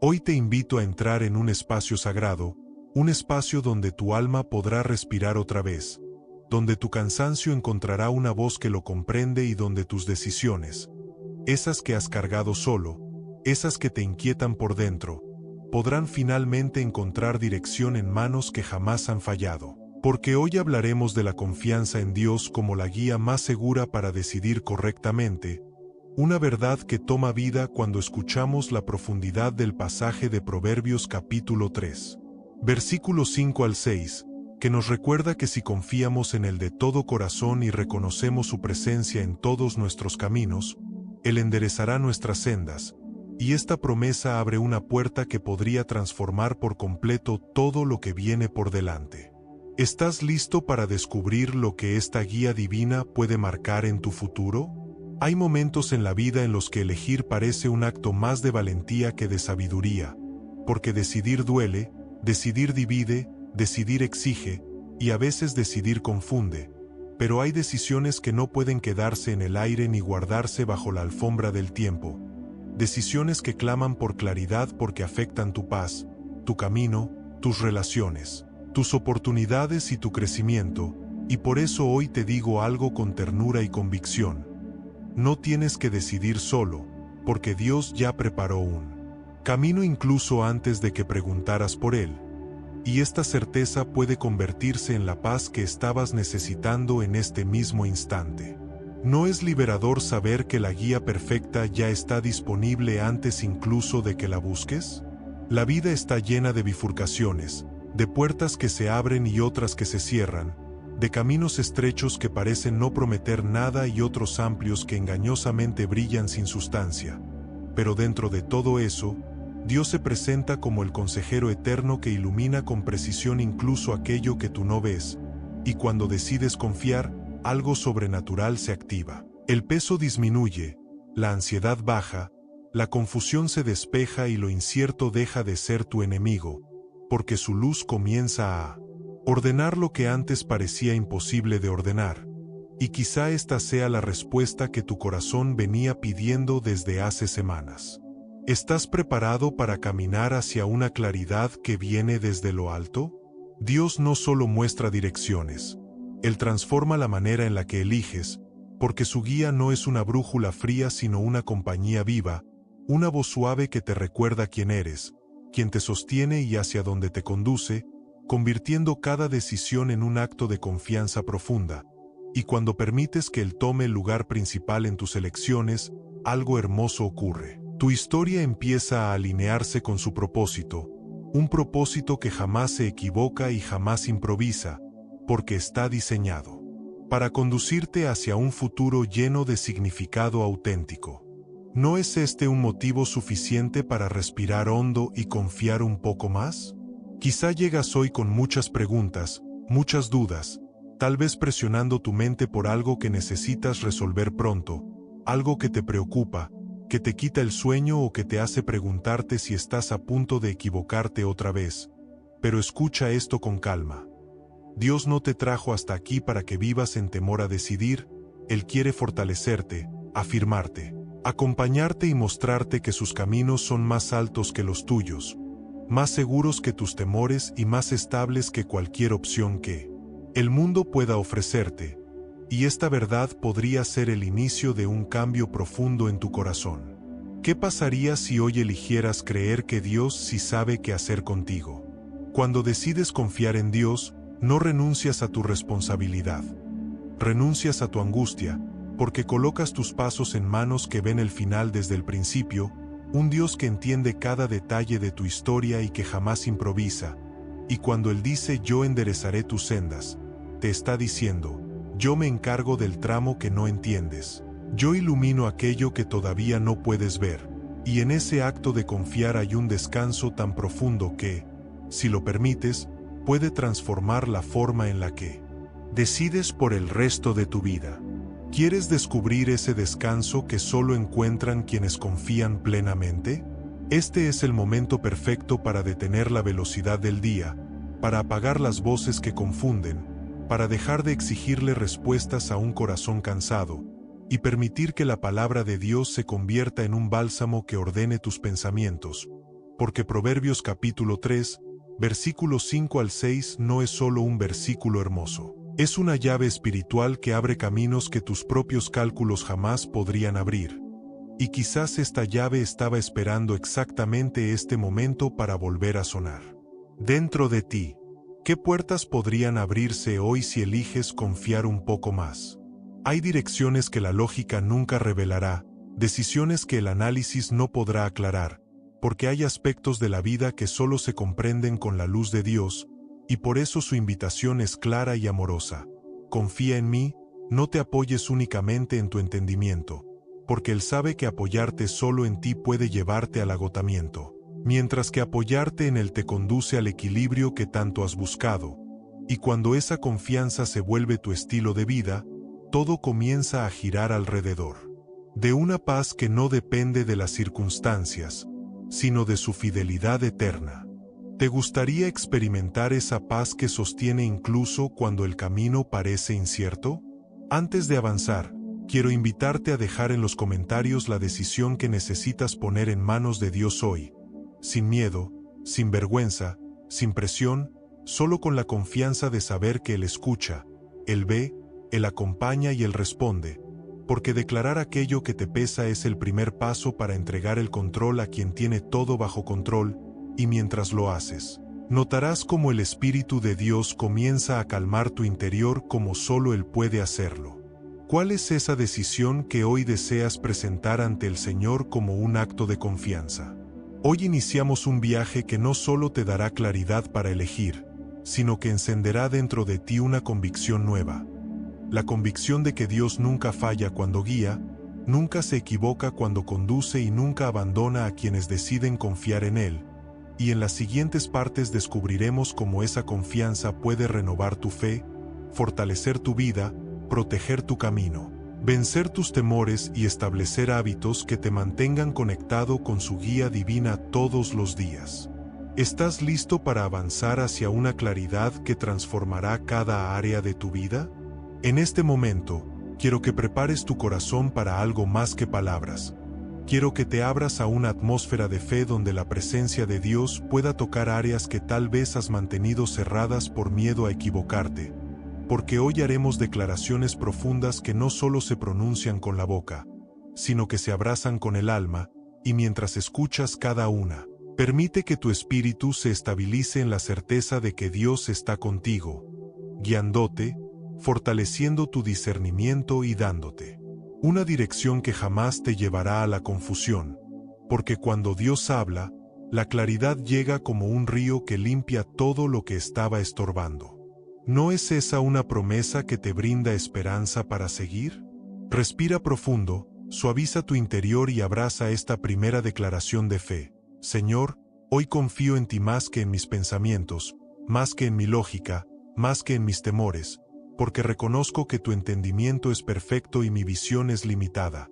Hoy te invito a entrar en un espacio sagrado, un espacio donde tu alma podrá respirar otra vez, donde tu cansancio encontrará una voz que lo comprende y donde tus decisiones, esas que has cargado solo, esas que te inquietan por dentro, podrán finalmente encontrar dirección en manos que jamás han fallado. Porque hoy hablaremos de la confianza en Dios como la guía más segura para decidir correctamente, una verdad que toma vida cuando escuchamos la profundidad del pasaje de Proverbios capítulo 3, versículos 5 al 6, que nos recuerda que si confiamos en Él de todo corazón y reconocemos su presencia en todos nuestros caminos, Él enderezará nuestras sendas, y esta promesa abre una puerta que podría transformar por completo todo lo que viene por delante. ¿Estás listo para descubrir lo que esta guía divina puede marcar en tu futuro? Hay momentos en la vida en los que elegir parece un acto más de valentía que de sabiduría, porque decidir duele, decidir divide, decidir exige, y a veces decidir confunde, pero hay decisiones que no pueden quedarse en el aire ni guardarse bajo la alfombra del tiempo. Decisiones que claman por claridad porque afectan tu paz, tu camino, tus relaciones, tus oportunidades y tu crecimiento, y por eso hoy te digo algo con ternura y convicción. No tienes que decidir solo, porque Dios ya preparó un camino incluso antes de que preguntaras por él. Y esta certeza puede convertirse en la paz que estabas necesitando en este mismo instante. ¿No es liberador saber que la guía perfecta ya está disponible antes incluso de que la busques? La vida está llena de bifurcaciones, de puertas que se abren y otras que se cierran, de caminos estrechos que parecen no prometer nada y otros amplios que engañosamente brillan sin sustancia. Pero dentro de todo eso, Dios se presenta como el consejero eterno que ilumina con precisión incluso aquello que tú no ves, y cuando decides confiar, algo sobrenatural se activa. El peso disminuye, la ansiedad baja, la confusión se despeja y lo incierto deja de ser tu enemigo, porque su luz comienza a ordenar lo que antes parecía imposible de ordenar. Y quizá esta sea la respuesta que tu corazón venía pidiendo desde hace semanas. ¿Estás preparado para caminar hacia una claridad que viene desde lo alto? Dios no solo muestra direcciones, Él transforma la manera en la que eliges, porque su guía no es una brújula fría sino una compañía viva, una voz suave que te recuerda quién eres, quien te sostiene y hacia dónde te conduce, convirtiendo cada decisión en un acto de confianza profunda. Y cuando permites que Él tome el lugar principal en tus elecciones, algo hermoso ocurre. Tu historia empieza a alinearse con su propósito, un propósito que jamás se equivoca y jamás improvisa, porque está diseñado para conducirte hacia un futuro lleno de significado auténtico. ¿No es este un motivo suficiente para respirar hondo y confiar un poco más? Quizá llegas hoy con muchas preguntas, muchas dudas, tal vez presionando tu mente por algo que necesitas resolver pronto, algo que te preocupa, que te quita el sueño o que te hace preguntarte si estás a punto de equivocarte otra vez. Pero escucha esto con calma. Dios no te trajo hasta aquí para que vivas en temor a decidir, Él quiere fortalecerte, afirmarte, acompañarte y mostrarte que sus caminos son más altos que los tuyos, más seguros que tus temores y más estables que cualquier opción que el mundo pueda ofrecerte. Y esta verdad podría ser el inicio de un cambio profundo en tu corazón. ¿Qué pasaría si hoy eligieras creer que Dios sí sabe qué hacer contigo? Cuando decides confiar en Dios, no renuncias a tu responsabilidad. Renuncias a tu angustia, porque colocas tus pasos en manos que ven el final desde el principio, un Dios que entiende cada detalle de tu historia y que jamás improvisa. Y cuando Él dice yo enderezaré tus sendas, te está diciendo, yo me encargo del tramo que no entiendes. Yo ilumino aquello que todavía no puedes ver. Y en ese acto de confiar hay un descanso tan profundo que, si lo permites, puede transformar la forma en la que decides por el resto de tu vida. ¿Quieres descubrir ese descanso que solo encuentran quienes confían plenamente? Este es el momento perfecto para detener la velocidad del día, para apagar las voces que confunden, para dejar de exigirle respuestas a un corazón cansado, y permitir que la palabra de Dios se convierta en un bálsamo que ordene tus pensamientos, porque Proverbios capítulo 3, versículos 5 al 6 no es solo un versículo hermoso. Es una llave espiritual que abre caminos que tus propios cálculos jamás podrían abrir. Y quizás esta llave estaba esperando exactamente este momento para volver a sonar. Dentro de ti, ¿qué puertas podrían abrirse hoy si eliges confiar un poco más? Hay direcciones que la lógica nunca revelará, decisiones que el análisis no podrá aclarar, porque hay aspectos de la vida que solo se comprenden con la luz de Dios, y por eso su invitación es clara y amorosa. Confía en mí, no te apoyes únicamente en tu entendimiento, porque Él sabe que apoyarte solo en ti puede llevarte al agotamiento, mientras que apoyarte en Él te conduce al equilibrio que tanto has buscado, y cuando esa confianza se vuelve tu estilo de vida, todo comienza a girar alrededor de una paz que no depende de las circunstancias, sino de su fidelidad eterna. ¿Te gustaría experimentar esa paz que sostiene incluso cuando el camino parece incierto? Antes de avanzar, quiero invitarte a dejar en los comentarios la decisión que necesitas poner en manos de Dios hoy, sin miedo, sin vergüenza, sin presión, solo con la confianza de saber que Él escucha, Él ve, Él acompaña y Él responde, porque declarar aquello que te pesa es el primer paso para entregar el control a quien tiene todo bajo control, y mientras lo haces, notarás cómo el Espíritu de Dios comienza a calmar tu interior como solo Él puede hacerlo. ¿Cuál es esa decisión que hoy deseas presentar ante el Señor como un acto de confianza? Hoy iniciamos un viaje que no solo te dará claridad para elegir, sino que encenderá dentro de ti una convicción nueva. La convicción de que Dios nunca falla cuando guía, nunca se equivoca cuando conduce y nunca abandona a quienes deciden confiar en Él. Y en las siguientes partes descubriremos cómo esa confianza puede renovar tu fe, fortalecer tu vida, proteger tu camino, vencer tus temores y establecer hábitos que te mantengan conectado con su guía divina todos los días. ¿Estás listo para avanzar hacia una claridad que transformará cada área de tu vida? En este momento, quiero que prepares tu corazón para algo más que palabras. Quiero que te abras a una atmósfera de fe donde la presencia de Dios pueda tocar áreas que tal vez has mantenido cerradas por miedo a equivocarte, porque hoy haremos declaraciones profundas que no solo se pronuncian con la boca, sino que se abrazan con el alma, y mientras escuchas cada una, permite que tu espíritu se estabilice en la certeza de que Dios está contigo, guiándote, fortaleciendo tu discernimiento y dándote una dirección que jamás te llevará a la confusión, porque cuando Dios habla, la claridad llega como un río que limpia todo lo que estaba estorbando. ¿No es esa una promesa que te brinda esperanza para seguir? Respira profundo, suaviza tu interior y abraza esta primera declaración de fe. Señor, hoy confío en ti más que en mis pensamientos, más que en mi lógica, más que en mis temores, porque reconozco que tu entendimiento es perfecto y mi visión es limitada.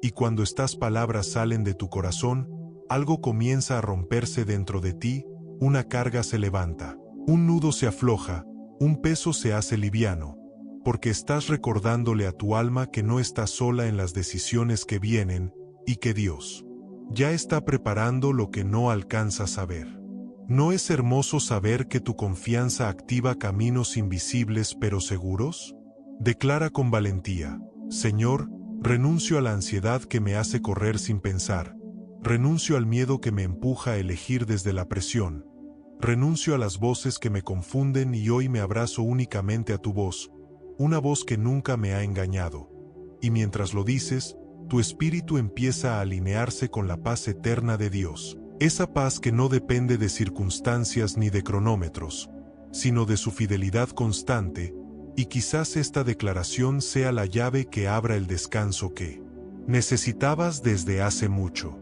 Y cuando estas palabras salen de tu corazón, algo comienza a romperse dentro de ti, una carga se levanta, un nudo se afloja, un peso se hace liviano, porque estás recordándole a tu alma que no estás sola en las decisiones que vienen, y que Dios ya está preparando lo que no alcanzas a ver. ¿No es hermoso saber que tu confianza activa caminos invisibles pero seguros? Declara con valentía: Señor, renuncio a la ansiedad que me hace correr sin pensar, renuncio al miedo que me empuja a elegir desde la presión, renuncio a las voces que me confunden y hoy me abrazo únicamente a tu voz, una voz que nunca me ha engañado. Y mientras lo dices, tu espíritu empieza a alinearse con la paz eterna de Dios. Esa paz que no depende de circunstancias ni de cronómetros, sino de su fidelidad constante, y quizás esta declaración sea la llave que abra el descanso que necesitabas desde hace mucho.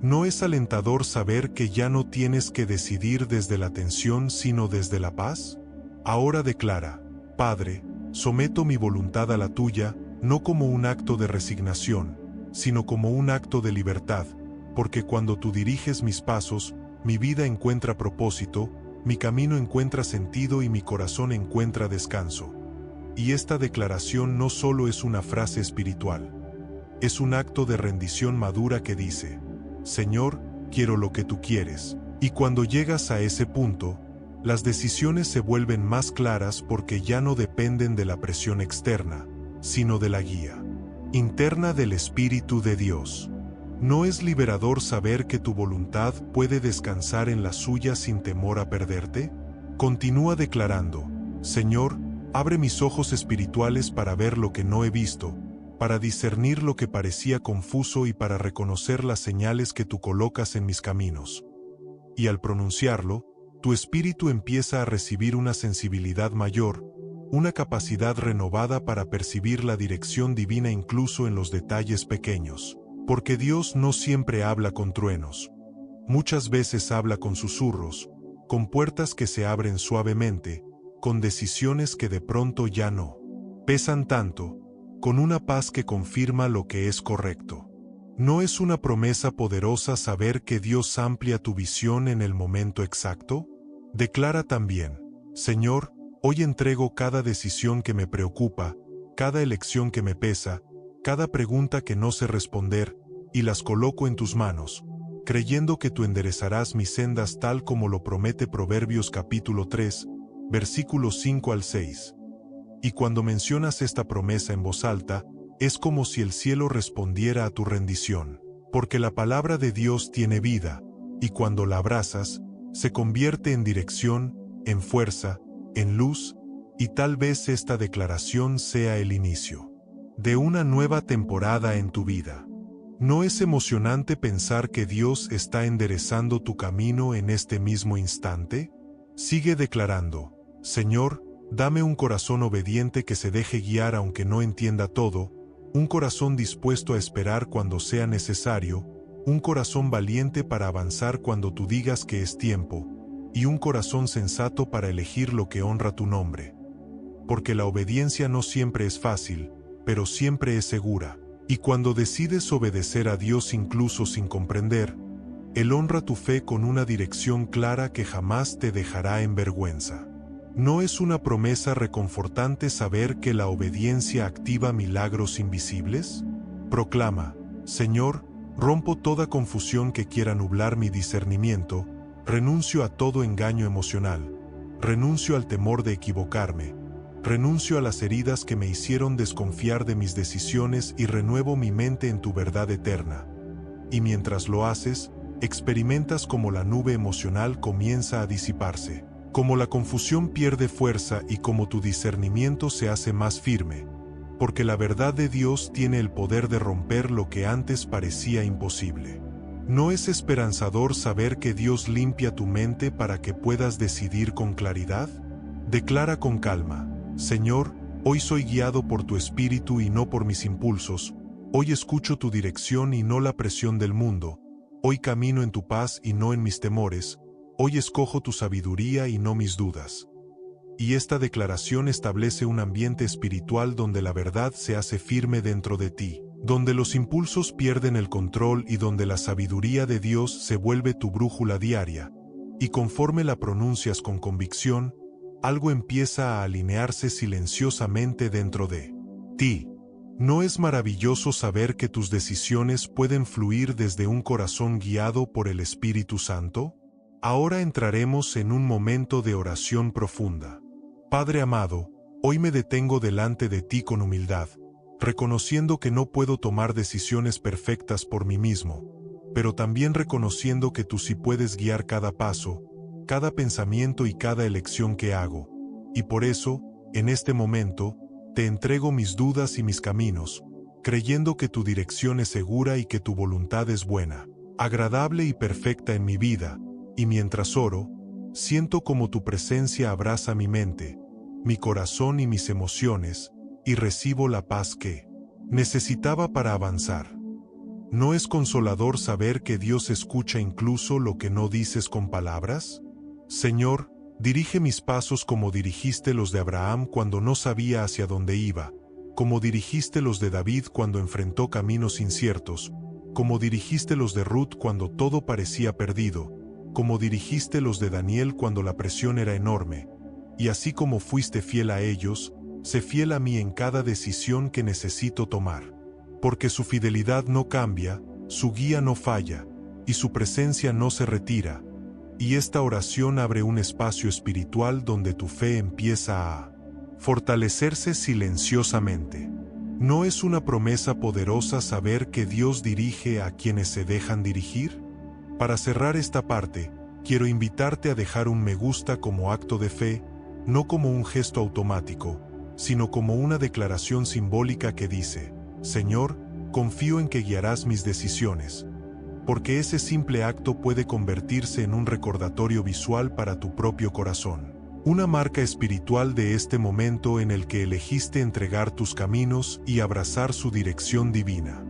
¿No es alentador saber que ya no tienes que decidir desde la tensión sino desde la paz? Ahora declara: Padre, someto mi voluntad a la tuya, no como un acto de resignación, sino como un acto de libertad, porque cuando tú diriges mis pasos, mi vida encuentra propósito, mi camino encuentra sentido y mi corazón encuentra descanso. Y esta declaración no solo es una frase espiritual, es un acto de rendición madura que dice: Señor, quiero lo que tú quieres. Y cuando llegas a ese punto, las decisiones se vuelven más claras porque ya no dependen de la presión externa, sino de la guía interna del Espíritu de Dios. ¿No es liberador saber que tu voluntad puede descansar en la suya sin temor a perderte? Continúa declarando: Señor, abre mis ojos espirituales para ver lo que no he visto, para discernir lo que parecía confuso y para reconocer las señales que tú colocas en mis caminos. Y al pronunciarlo, tu espíritu empieza a recibir una sensibilidad mayor, una capacidad renovada para percibir la dirección divina incluso en los detalles pequeños. Porque Dios no siempre habla con truenos. Muchas veces habla con susurros, con puertas que se abren suavemente, con decisiones que de pronto ya no pesan tanto, con una paz que confirma lo que es correcto. ¿No es una promesa poderosa saber que Dios amplia tu visión en el momento exacto? Declara también: Señor, hoy entrego cada decisión que me preocupa, cada elección que me pesa, cada pregunta que no sé responder, y las coloco en tus manos, creyendo que tú enderezarás mis sendas tal como lo promete Proverbios capítulo 3, versículos 5 al 6. Y cuando mencionas esta promesa en voz alta, es como si el cielo respondiera a tu rendición, porque la palabra de Dios tiene vida, y cuando la abrazas, se convierte en dirección, en fuerza, en luz, y tal vez esta declaración sea el inicio de una nueva temporada en tu vida. ¿No es emocionante pensar que Dios está enderezando tu camino en este mismo instante? Sigue declarando: Señor, dame un corazón obediente que se deje guiar aunque no entienda todo, un corazón dispuesto a esperar cuando sea necesario, un corazón valiente para avanzar cuando tú digas que es tiempo, y un corazón sensato para elegir lo que honra tu nombre. Porque la obediencia no siempre es fácil, pero siempre es segura, y cuando decides obedecer a Dios incluso sin comprender, Él honra tu fe con una dirección clara que jamás te dejará en vergüenza. ¿No es una promesa reconfortante saber que la obediencia activa milagros invisibles? Proclama: Señor, rompo toda confusión que quiera nublar mi discernimiento, renuncio a todo engaño emocional, renuncio al temor de equivocarme, renuncio a las heridas que me hicieron desconfiar de mis decisiones y renuevo mi mente en tu verdad eterna. Y mientras lo haces, experimentas cómo la nube emocional comienza a disiparse, cómo la confusión pierde fuerza y cómo tu discernimiento se hace más firme, porque la verdad de Dios tiene el poder de romper lo que antes parecía imposible. ¿No es esperanzador saber que Dios limpia tu mente para que puedas decidir con claridad? Declara con calma: Señor, hoy soy guiado por tu Espíritu y no por mis impulsos, hoy escucho tu dirección y no la presión del mundo, hoy camino en tu paz y no en mis temores, hoy escojo tu sabiduría y no mis dudas. Y esta declaración establece un ambiente espiritual donde la verdad se hace firme dentro de ti, donde los impulsos pierden el control y donde la sabiduría de Dios se vuelve tu brújula diaria, y conforme la pronuncias con convicción, algo empieza a alinearse silenciosamente dentro de ti. ¿No es maravilloso saber que tus decisiones pueden fluir desde un corazón guiado por el Espíritu Santo? Ahora entraremos en un momento de oración profunda. Padre amado, hoy me detengo delante de ti con humildad, reconociendo que no puedo tomar decisiones perfectas por mí mismo, pero también reconociendo que tú sí puedes guiar cada paso, cada pensamiento y cada elección que hago, y por eso, en este momento, te entrego mis dudas y mis caminos, creyendo que tu dirección es segura y que tu voluntad es buena, agradable y perfecta en mi vida, y mientras oro, siento como tu presencia abraza mi mente, mi corazón y mis emociones, y recibo la paz que necesitaba para avanzar. ¿No es consolador saber que Dios escucha incluso lo que no dices con palabras? Señor, dirige mis pasos como dirigiste los de Abraham cuando no sabía hacia dónde iba, como dirigiste los de David cuando enfrentó caminos inciertos, como dirigiste los de Ruth cuando todo parecía perdido, como dirigiste los de Daniel cuando la presión era enorme, y así como fuiste fiel a ellos, sé fiel a mí en cada decisión que necesito tomar. Porque su fidelidad no cambia, su guía no falla, y su presencia no se retira, y esta oración abre un espacio espiritual donde tu fe empieza a fortalecerse silenciosamente. ¿No es una promesa poderosa saber que Dios dirige a quienes se dejan dirigir? Para cerrar esta parte, quiero invitarte a dejar un me gusta como acto de fe, no como un gesto automático, sino como una declaración simbólica que dice: Señor, confío en que guiarás mis decisiones. Porque ese simple acto puede convertirse en un recordatorio visual para tu propio corazón. Una marca espiritual de este momento en el que elegiste entregar tus caminos y abrazar su dirección divina.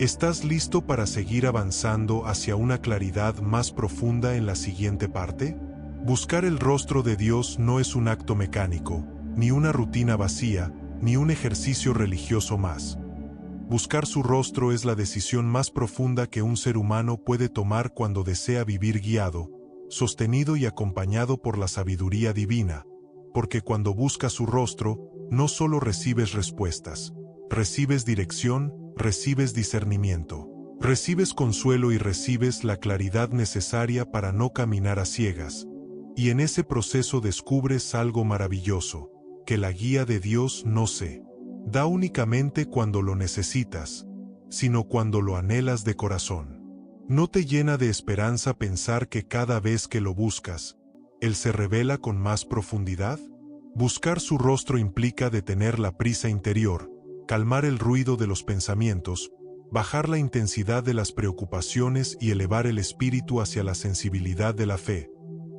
¿Estás listo para seguir avanzando hacia una claridad más profunda en la siguiente parte? Buscar el rostro de Dios no es un acto mecánico, ni una rutina vacía, ni un ejercicio religioso más. Buscar su rostro es la decisión más profunda que un ser humano puede tomar cuando desea vivir guiado, sostenido y acompañado por la sabiduría divina, porque cuando buscas su rostro, no solo recibes respuestas, recibes dirección, recibes discernimiento, recibes consuelo y recibes la claridad necesaria para no caminar a ciegas. Y en ese proceso descubres algo maravilloso, que la guía de Dios no se da únicamente cuando lo necesitas, sino cuando lo anhelas de corazón. ¿No te llena de esperanza pensar que cada vez que lo buscas, Él se revela con más profundidad? Buscar su rostro implica detener la prisa interior, calmar el ruido de los pensamientos, bajar la intensidad de las preocupaciones y elevar el espíritu hacia la sensibilidad de la fe,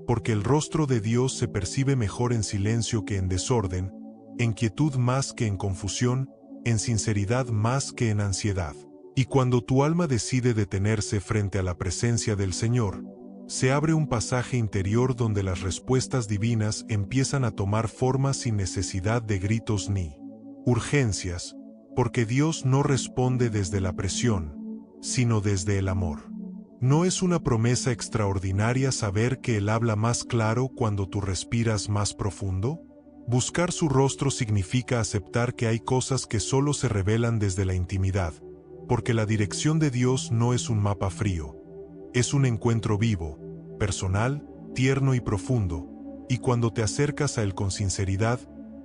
porque el rostro de Dios se percibe mejor en silencio que en desorden, en quietud más que en confusión, en sinceridad más que en ansiedad. Y cuando tu alma decide detenerse frente a la presencia del Señor, se abre un pasaje interior donde las respuestas divinas empiezan a tomar forma sin necesidad de gritos ni urgencias, porque Dios no responde desde la presión, sino desde el amor. ¿No es una promesa extraordinaria saber que Él habla más claro cuando tú respiras más profundo? Buscar su rostro significa aceptar que hay cosas que solo se revelan desde la intimidad, porque la dirección de Dios no es un mapa frío, es un encuentro vivo, personal, tierno y profundo, y cuando te acercas a Él con sinceridad,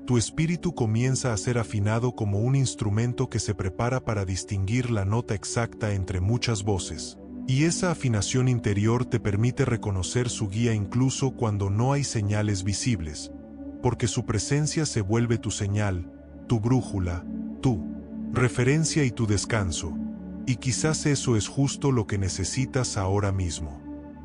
tu espíritu comienza a ser afinado como un instrumento que se prepara para distinguir la nota exacta entre muchas voces. Y esa afinación interior te permite reconocer su guía incluso cuando no hay señales visibles, porque su presencia se vuelve tu señal, tu brújula, tu referencia y tu descanso, y quizás eso es justo lo que necesitas ahora mismo.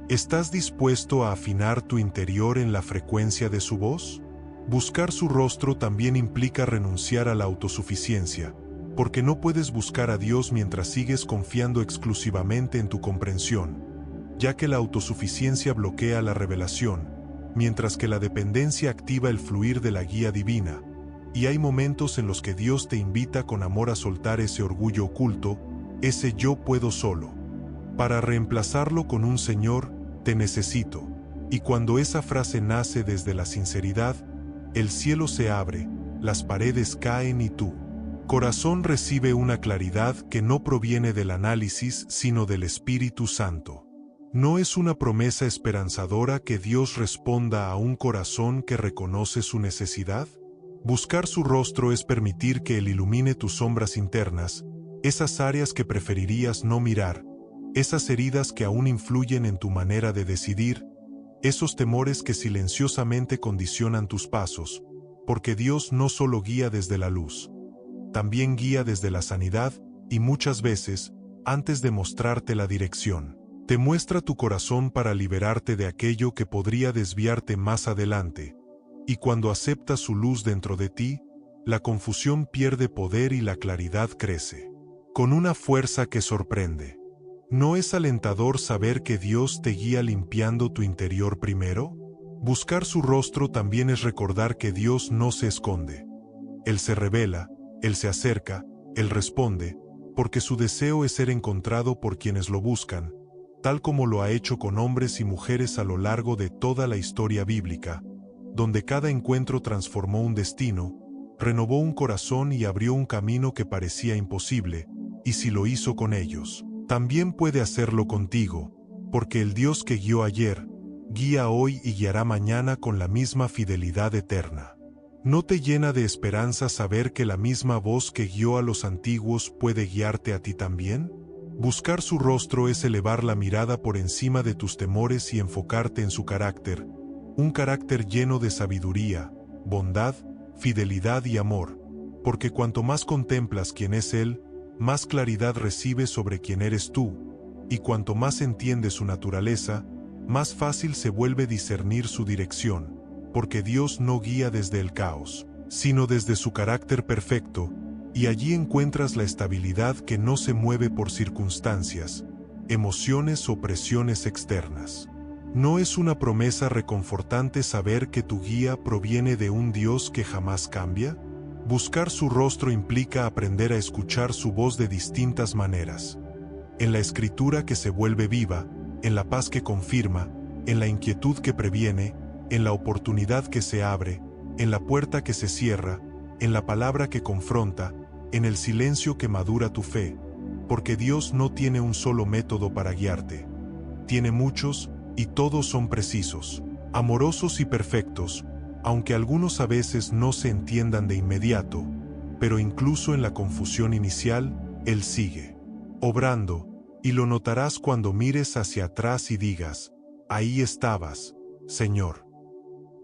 ¿Estás dispuesto a afinar tu interior en la frecuencia de su voz? Buscar su rostro también implica renunciar a la autosuficiencia, porque no puedes buscar a Dios mientras sigues confiando exclusivamente en tu comprensión, ya que la autosuficiencia bloquea la revelación, mientras que la dependencia activa el fluir de la guía divina. Y hay momentos en los que Dios te invita con amor a soltar ese orgullo oculto, ese yo puedo solo, para reemplazarlo con un Señor, te necesito. Y cuando esa frase nace desde la sinceridad, el cielo se abre, las paredes caen y tu corazón recibe una claridad que no proviene del análisis sino del Espíritu Santo. ¿No es una promesa esperanzadora que Dios responda a un corazón que reconoce su necesidad? Buscar su rostro es permitir que Él ilumine tus sombras internas, esas áreas que preferirías no mirar, esas heridas que aún influyen en tu manera de decidir, esos temores que silenciosamente condicionan tus pasos, porque Dios no solo guía desde la luz, también guía desde la sanidad y muchas veces, antes de mostrarte la dirección, te muestra tu corazón para liberarte de aquello que podría desviarte más adelante. Y cuando aceptas su luz dentro de ti, la confusión pierde poder y la claridad crece, con una fuerza que sorprende. ¿No es alentador saber que Dios te guía limpiando tu interior primero? Buscar su rostro también es recordar que Dios no se esconde. Él se revela, Él se acerca, Él responde, porque su deseo es ser encontrado por quienes lo buscan, tal como lo ha hecho con hombres y mujeres a lo largo de toda la historia bíblica, donde cada encuentro transformó un destino, renovó un corazón y abrió un camino que parecía imposible, y si lo hizo con ellos, también puede hacerlo contigo. porque el Dios que guió ayer, guía hoy y guiará mañana con la misma fidelidad eterna. ¿No te llena de esperanza saber que la misma voz que guió a los antiguos puede guiarte a ti también? Buscar su rostro es elevar la mirada por encima de tus temores y enfocarte en su carácter, un carácter lleno de sabiduría, bondad, fidelidad y amor, porque cuanto más contemplas quién es Él, más claridad recibes sobre quién eres tú, y cuanto más entiendes su naturaleza, más fácil se vuelve discernir su dirección, porque Dios no guía desde el caos, sino desde su carácter perfecto, y allí encuentras la estabilidad que no se mueve por circunstancias, emociones o presiones externas. ¿No es una promesa reconfortante saber que tu guía proviene de un Dios que jamás cambia? Buscar su rostro implica aprender a escuchar su voz de distintas maneras. En la escritura que se vuelve viva, en la paz que confirma, en la inquietud que previene, en la oportunidad que se abre, en la puerta que se cierra, en la palabra que confronta, en el silencio que madura tu fe, porque Dios no tiene un solo método para guiarte. Tiene muchos, y todos son precisos, amorosos y perfectos, aunque algunos a veces no se entiendan de inmediato, pero incluso en la confusión inicial, Él sigue obrando, y lo notarás cuando mires hacia atrás y digas, ahí estabas, Señor.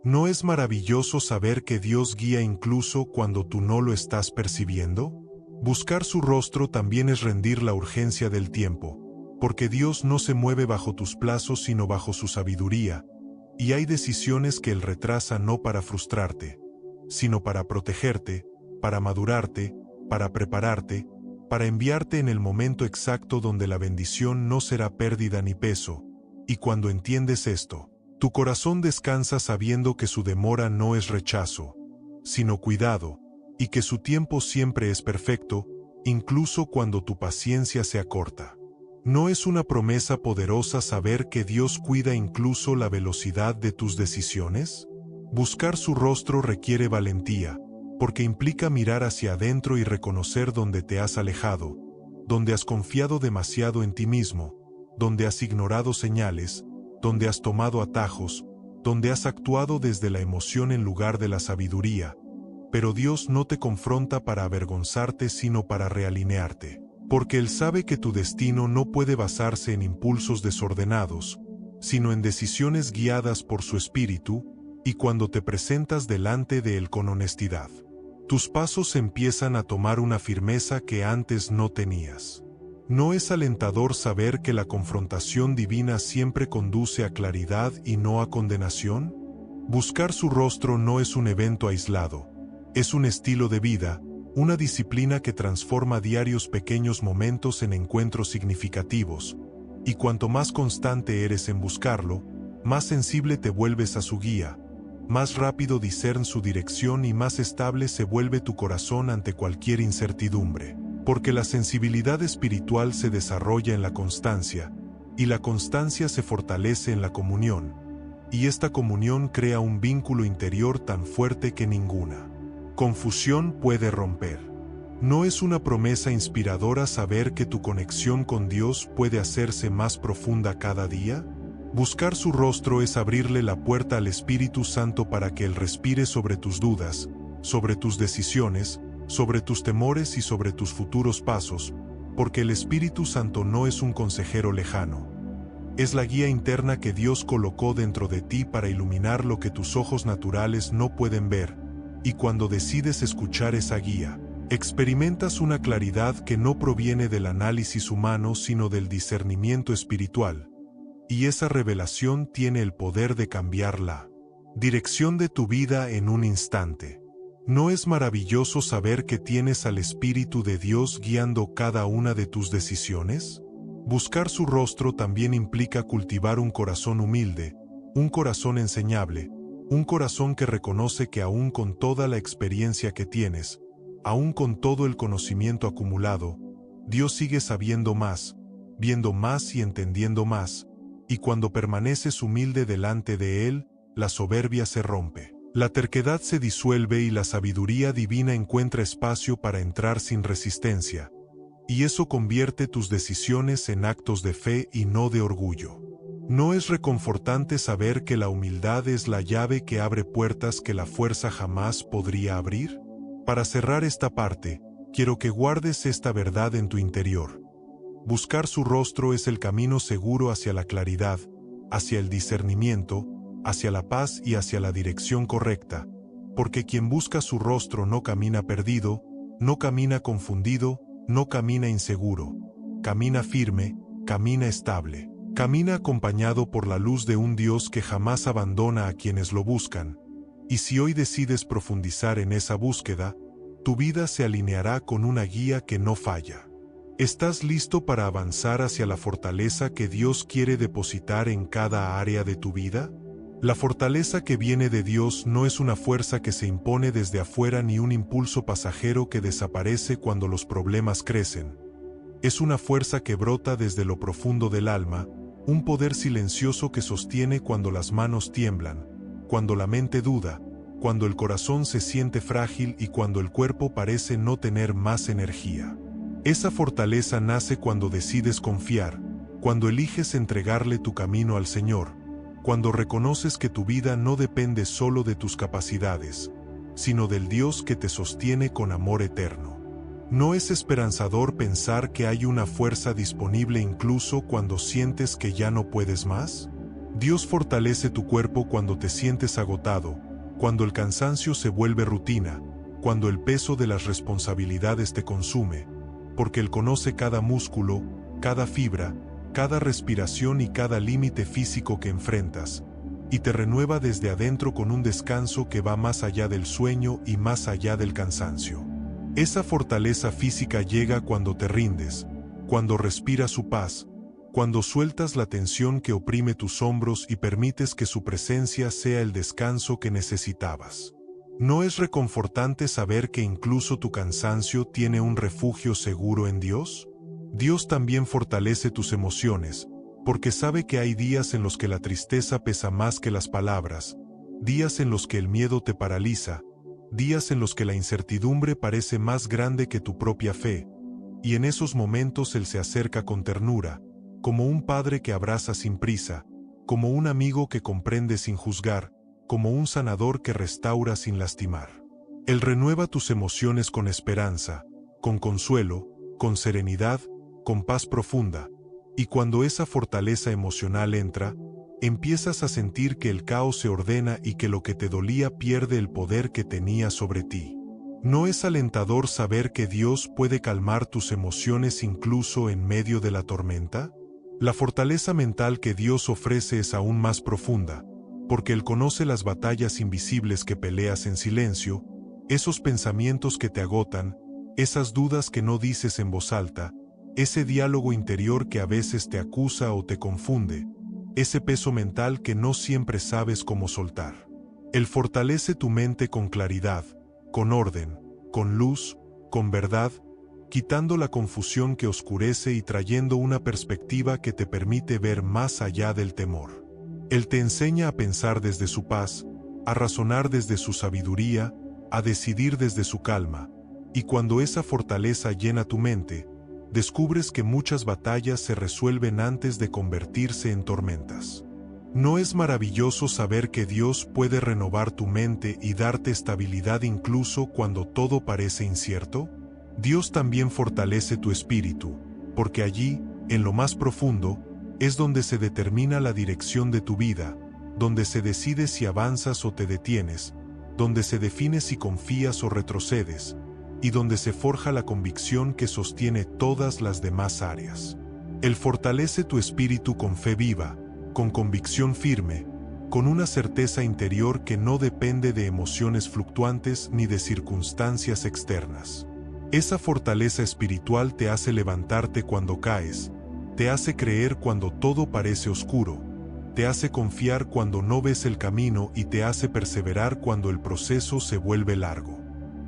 ¿No es maravilloso saber que Dios guía incluso cuando tú no lo estás percibiendo? Buscar su rostro también es rendir la urgencia del tiempo, porque Dios no se mueve bajo tus plazos sino bajo su sabiduría, y hay decisiones que Él retrasa no para frustrarte, sino para protegerte, para madurarte, para prepararte, para enviarte en el momento exacto donde la bendición no será pérdida ni peso, y cuando entiendes esto, tu corazón descansa sabiendo que su demora no es rechazo, sino cuidado, y que su tiempo siempre es perfecto, incluso cuando tu paciencia se acorta. ¿No es una promesa poderosa saber que Dios cuida incluso la velocidad de tus decisiones? Buscar su rostro requiere valentía, porque implica mirar hacia adentro y reconocer dónde te has alejado, donde has confiado demasiado en ti mismo, donde has ignorado señales, donde has tomado atajos, donde has actuado desde la emoción en lugar de la sabiduría. Pero Dios no te confronta para avergonzarte sino para realinearte, porque Él sabe que tu destino no puede basarse en impulsos desordenados, sino en decisiones guiadas por su Espíritu, y cuando te presentas delante de Él con honestidad, tus pasos empiezan a tomar una firmeza que antes no tenías. ¿No es alentador saber que la confrontación divina siempre conduce a claridad y no a condenación? Buscar su rostro no es un evento aislado, es un estilo de vida, una disciplina que transforma diarios pequeños momentos en encuentros significativos, y cuanto más constante eres en buscarlo, más sensible te vuelves a su guía, más rápido discernes su dirección y más estable se vuelve tu corazón ante cualquier incertidumbre. Porque la sensibilidad espiritual se desarrolla en la constancia, y la constancia se fortalece en la comunión, y esta comunión crea un vínculo interior tan fuerte que ninguna confusión puede romper. ¿No es una promesa inspiradora saber que tu conexión con Dios puede hacerse más profunda cada día? Buscar su rostro es abrirle la puerta al Espíritu Santo para que Él respire sobre tus dudas, sobre tus decisiones, sobre tus temores y sobre tus futuros pasos, porque el Espíritu Santo no es un consejero lejano. Es la guía interna que Dios colocó dentro de ti para iluminar lo que tus ojos naturales no pueden ver, y cuando decides escuchar esa guía, experimentas una claridad que no proviene del análisis humano sino del discernimiento espiritual, y esa revelación tiene el poder de cambiar la dirección de tu vida en un instante. ¿No es maravilloso saber que tienes al Espíritu de Dios guiando cada una de tus decisiones? Buscar su rostro también implica cultivar un corazón humilde, un corazón enseñable, un corazón que reconoce que aún con toda la experiencia que tienes, aún con todo el conocimiento acumulado, Dios sigue sabiendo más, viendo más y entendiendo más, y cuando permaneces humilde delante de Él, la soberbia se rompe. La terquedad se disuelve y la sabiduría divina encuentra espacio para entrar sin resistencia, y eso convierte tus decisiones en actos de fe y no de orgullo. ¿No es reconfortante saber que la humildad es la llave que abre puertas que la fuerza jamás podría abrir? Para cerrar esta parte, quiero que guardes esta verdad en tu interior. Buscar su rostro es el camino seguro hacia la claridad, hacia el discernimiento, hacia la paz y hacia la dirección correcta, porque quien busca su rostro no camina perdido, no camina confundido, no camina inseguro, camina firme, camina estable, camina acompañado por la luz de un Dios que jamás abandona a quienes lo buscan. Y si hoy decides profundizar en esa búsqueda, tu vida se alineará con una guía que no falla. ¿Estás listo para avanzar hacia la fortaleza que Dios quiere depositar en cada área de tu vida? La fortaleza que viene de Dios no es una fuerza que se impone desde afuera ni un impulso pasajero que desaparece cuando los problemas crecen. Es una fuerza que brota desde lo profundo del alma, un poder silencioso que sostiene cuando las manos tiemblan, cuando la mente duda, cuando el corazón se siente frágil y cuando el cuerpo parece no tener más energía. Esa fortaleza nace cuando decides confiar, cuando eliges entregarle tu camino al Señor, cuando reconoces que tu vida no depende solo de tus capacidades, sino del Dios que te sostiene con amor eterno. ¿No es esperanzador pensar que hay una fuerza disponible incluso cuando sientes que ya no puedes más? Dios fortalece tu cuerpo cuando te sientes agotado, cuando el cansancio se vuelve rutina, cuando el peso de las responsabilidades te consume, porque Él conoce cada músculo, cada fibra, cada respiración y cada límite físico que enfrentas, y te renueva desde adentro con un descanso que va más allá del sueño y más allá del cansancio. Esa fortaleza física llega cuando te rindes, cuando respiras su paz, cuando sueltas la tensión que oprime tus hombros y permites que su presencia sea el descanso que necesitabas. ¿No es reconfortante saber que incluso tu cansancio tiene un refugio seguro en Dios? Dios también fortalece tus emociones, porque sabe que hay días en los que la tristeza pesa más que las palabras, días en los que el miedo te paraliza, días en los que la incertidumbre parece más grande que tu propia fe, y en esos momentos Él se acerca con ternura, como un padre que abraza sin prisa, como un amigo que comprende sin juzgar, como un sanador que restaura sin lastimar. Él renueva tus emociones con esperanza, con consuelo, con serenidad, con paz profunda, y cuando esa fortaleza emocional entra, empiezas a sentir que el caos se ordena y que lo que te dolía pierde el poder que tenía sobre ti. ¿No es alentador saber que Dios puede calmar tus emociones incluso en medio de la tormenta? La fortaleza mental que Dios ofrece es aún más profunda, porque Él conoce las batallas invisibles que peleas en silencio, esos pensamientos que te agotan, esas dudas que no dices en voz alta, ese diálogo interior que a veces te acusa o te confunde, ese peso mental que no siempre sabes cómo soltar. Él fortalece tu mente con claridad, con orden, con luz, con verdad, quitando la confusión que oscurece y trayendo una perspectiva que te permite ver más allá del temor. Él te enseña a pensar desde su paz, a razonar desde su sabiduría, a decidir desde su calma, y cuando esa fortaleza llena tu mente, descubres que muchas batallas se resuelven antes de convertirse en tormentas. ¿No es maravilloso saber que Dios puede renovar tu mente y darte estabilidad incluso cuando todo parece incierto? Dios también fortalece tu espíritu, porque allí, en lo más profundo, es donde se determina la dirección de tu vida, donde se decide si avanzas o te detienes, donde se define si confías o retrocedes, y donde se forja la convicción que sostiene todas las demás áreas. Él fortalece tu espíritu con fe viva, con convicción firme, con una certeza interior que no depende de emociones fluctuantes ni de circunstancias externas. Esa fortaleza espiritual te hace levantarte cuando caes, te hace creer cuando todo parece oscuro, te hace confiar cuando no ves el camino y te hace perseverar cuando el proceso se vuelve largo.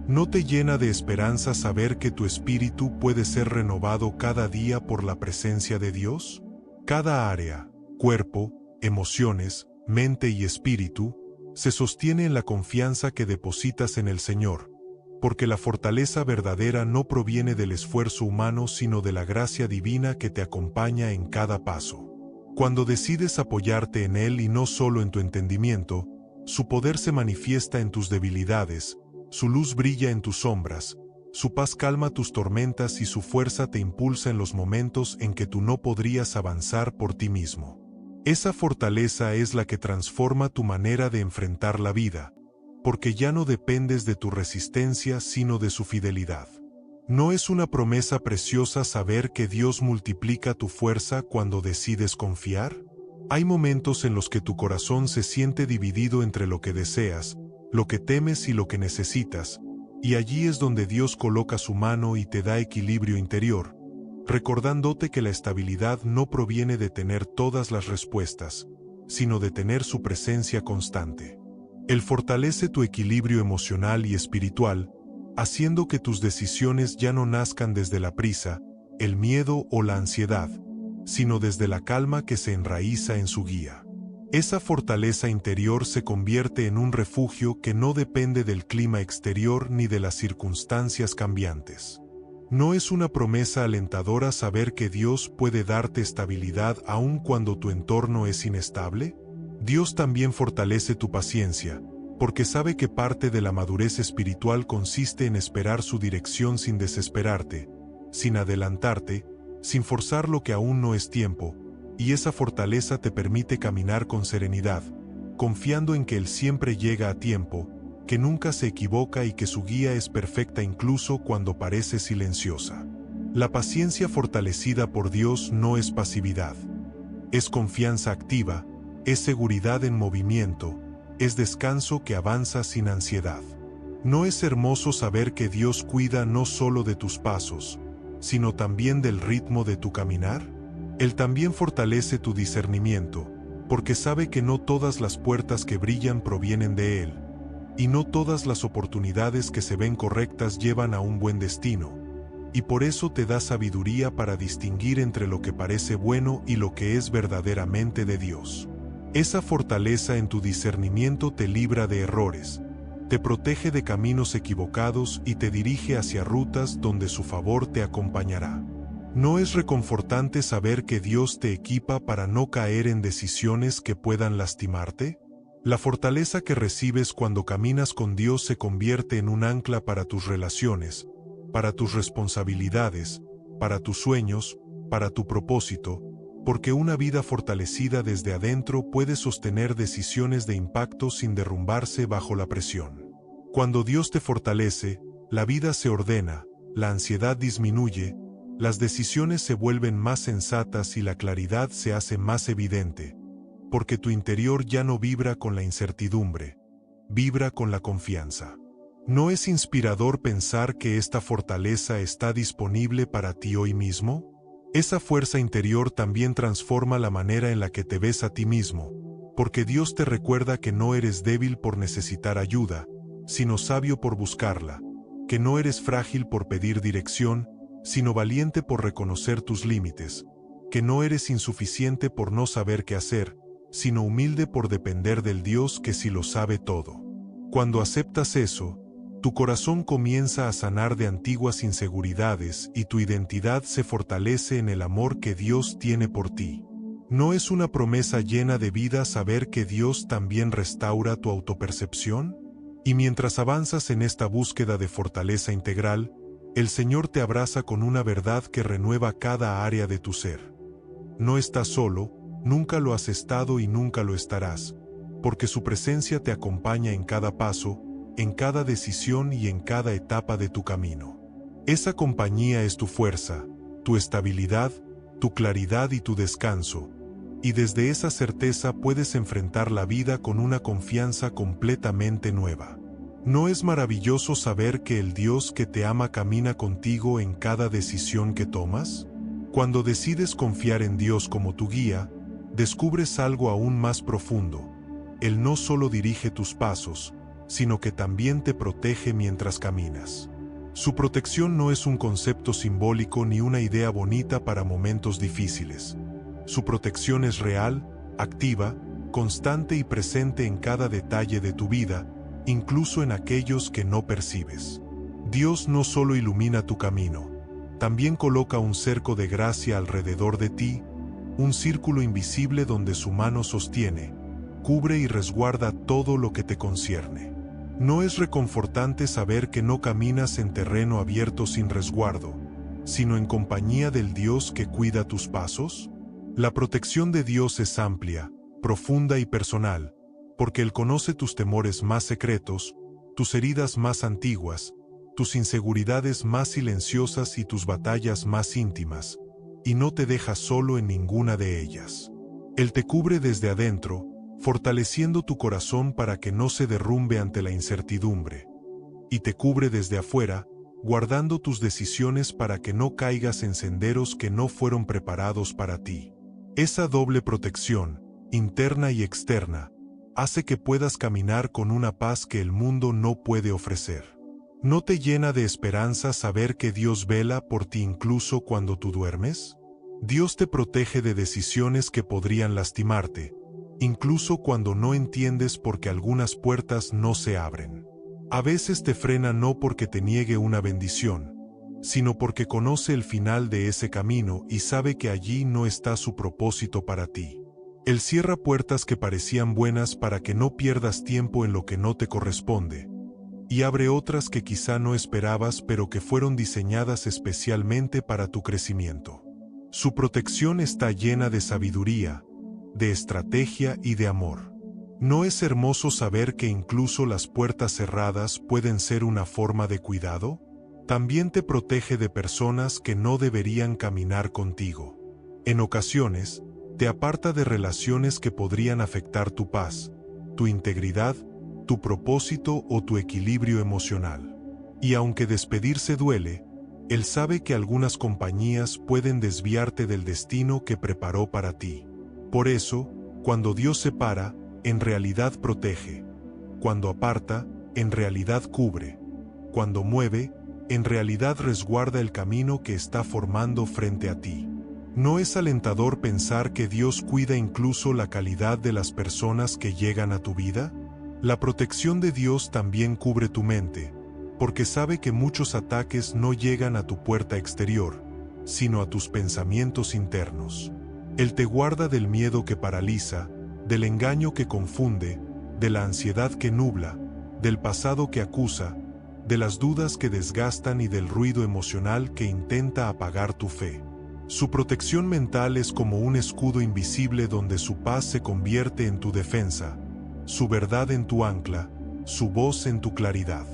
¿No te llena de esperanza saber que tu espíritu puede ser renovado cada día por la presencia de Dios? Cada área, cuerpo, emociones, mente y espíritu, se sostiene en la confianza que depositas en el Señor, porque la fortaleza verdadera no proviene del esfuerzo humano sino de la gracia divina que te acompaña en cada paso. Cuando decides apoyarte en Él y no solo en tu entendimiento, su poder se manifiesta en tus debilidades, su luz brilla en tus sombras, su paz calma tus tormentas y su fuerza te impulsa en los momentos en que tú no podrías avanzar por ti mismo. Esa fortaleza es la que transforma tu manera de enfrentar la vida, porque ya no dependes de tu resistencia sino de su fidelidad. ¿No es una promesa preciosa saber que Dios multiplica tu fuerza cuando decides confiar? Hay momentos en los que tu corazón se siente dividido entre lo que deseas, lo que temes y lo que necesitas, y allí es donde Dios coloca su mano y te da equilibrio interior, recordándote que la estabilidad no proviene de tener todas las respuestas, sino de tener su presencia constante. Él fortalece tu equilibrio emocional y espiritual, haciendo que tus decisiones ya no nazcan desde la prisa, el miedo o la ansiedad, sino desde la calma que se enraiza en su guía. Esa fortaleza interior se convierte en un refugio que no depende del clima exterior ni de las circunstancias cambiantes. ¿No es una promesa alentadora saber que Dios puede darte estabilidad aun cuando tu entorno es inestable? Dios también fortalece tu paciencia, porque sabe que parte de la madurez espiritual consiste en esperar su dirección sin desesperarte, sin adelantarte, sin forzar lo que aún no es tiempo, y esa fortaleza te permite caminar con serenidad, confiando en que Él siempre llega a tiempo, que nunca se equivoca y que su guía es perfecta incluso cuando parece silenciosa. La paciencia fortalecida por Dios no es pasividad. Es confianza activa, es seguridad en movimiento, es descanso que avanza sin ansiedad. ¿No es hermoso saber que Dios cuida no solo de tus pasos, sino también del ritmo de tu caminar? Él también fortalece tu discernimiento, porque sabe que no todas las puertas que brillan provienen de Él, y no todas las oportunidades que se ven correctas llevan a un buen destino, y por eso te da sabiduría para distinguir entre lo que parece bueno y lo que es verdaderamente de Dios. Esa fortaleza en tu discernimiento te libra de errores, te protege de caminos equivocados y te dirige hacia rutas donde su favor te acompañará. ¿No es reconfortante saber que Dios te equipa para no caer en decisiones que puedan lastimarte? La fortaleza que recibes cuando caminas con Dios se convierte en un ancla para tus relaciones, para tus responsabilidades, para tus sueños, para tu propósito, porque una vida fortalecida desde adentro puede sostener decisiones de impacto sin derrumbarse bajo la presión. Cuando Dios te fortalece, la vida se ordena, la ansiedad disminuye, las decisiones se vuelven más sensatas y la claridad se hace más evidente, porque tu interior ya no vibra con la incertidumbre, vibra con la confianza. ¿No es inspirador pensar que esta fortaleza está disponible para ti hoy mismo? Esa fuerza interior también transforma la manera en la que te ves a ti mismo, porque Dios te recuerda que no eres débil por necesitar ayuda, sino sabio por buscarla, que no eres frágil por pedir dirección, sino valiente por reconocer tus límites, que no eres insuficiente por no saber qué hacer, sino humilde por depender del Dios que sí lo sabe todo. Cuando aceptas eso, tu corazón comienza a sanar de antiguas inseguridades y tu identidad se fortalece en el amor que Dios tiene por ti. ¿No es una promesa llena de vida saber que Dios también restaura tu autopercepción? Y mientras avanzas en esta búsqueda de fortaleza integral, el Señor te abraza con una verdad que renueva cada área de tu ser. No estás solo, nunca lo has estado y nunca lo estarás, porque su presencia te acompaña en cada paso, en cada decisión y en cada etapa de tu camino. Esa compañía es tu fuerza, tu estabilidad, tu claridad y tu descanso, y desde esa certeza puedes enfrentar la vida con una confianza completamente nueva. ¿No es maravilloso saber que el Dios que te ama camina contigo en cada decisión que tomas? Cuando decides confiar en Dios como tu guía, descubres algo aún más profundo. Él no solo dirige tus pasos, sino que también te protege mientras caminas. Su protección no es un concepto simbólico ni una idea bonita para momentos difíciles. Su protección es real, activa, constante y presente en cada detalle de tu vida, incluso en aquellos que no percibes. Dios no solo ilumina tu camino, también coloca un cerco de gracia alrededor de ti, un círculo invisible donde su mano sostiene, cubre y resguarda todo lo que te concierne. ¿No es reconfortante saber que no caminas en terreno abierto sin resguardo, sino en compañía del Dios que cuida tus pasos? La protección de Dios es amplia, profunda y personal, porque Él conoce tus temores más secretos, tus heridas más antiguas, tus inseguridades más silenciosas y tus batallas más íntimas, y no te deja solo en ninguna de ellas. Él te cubre desde adentro, fortaleciendo tu corazón para que no se derrumbe ante la incertidumbre, y te cubre desde afuera, guardando tus decisiones para que no caigas en senderos que no fueron preparados para ti. Esa doble protección, interna y externa, hace que puedas caminar con una paz que el mundo no puede ofrecer. ¿No te llena de esperanza saber que Dios vela por ti incluso cuando tú duermes? Dios te protege de decisiones que podrían lastimarte, incluso cuando no entiendes por qué algunas puertas no se abren. A veces te frena no porque te niegue una bendición, sino porque conoce el final de ese camino y sabe que allí no está su propósito para ti. Él cierra puertas que parecían buenas para que no pierdas tiempo en lo que no te corresponde, y abre otras que quizá no esperabas pero que fueron diseñadas especialmente para tu crecimiento. Su protección está llena de sabiduría, de estrategia y de amor. ¿No es hermoso saber que incluso las puertas cerradas pueden ser una forma de cuidado? También te protege de personas que no deberían caminar contigo. En ocasiones, te aparta de relaciones que podrían afectar tu paz, tu integridad, tu propósito o tu equilibrio emocional. Y aunque despedirse duele, Él sabe que algunas compañías pueden desviarte del destino que preparó para ti. Por eso, cuando Dios separa, en realidad protege. Cuando aparta, en realidad cubre. Cuando mueve, en realidad resguarda el camino que está formando frente a ti. ¿No es alentador pensar que Dios cuida incluso la calidad de las personas que llegan a tu vida? La protección de Dios también cubre tu mente, porque sabe que muchos ataques no llegan a tu puerta exterior, sino a tus pensamientos internos. Él te guarda del miedo que paraliza, del engaño que confunde, de la ansiedad que nubla, del pasado que acusa, de las dudas que desgastan y del ruido emocional que intenta apagar tu fe. Su protección mental es como un escudo invisible donde su paz se convierte en tu defensa, su verdad en tu ancla, su voz en tu claridad.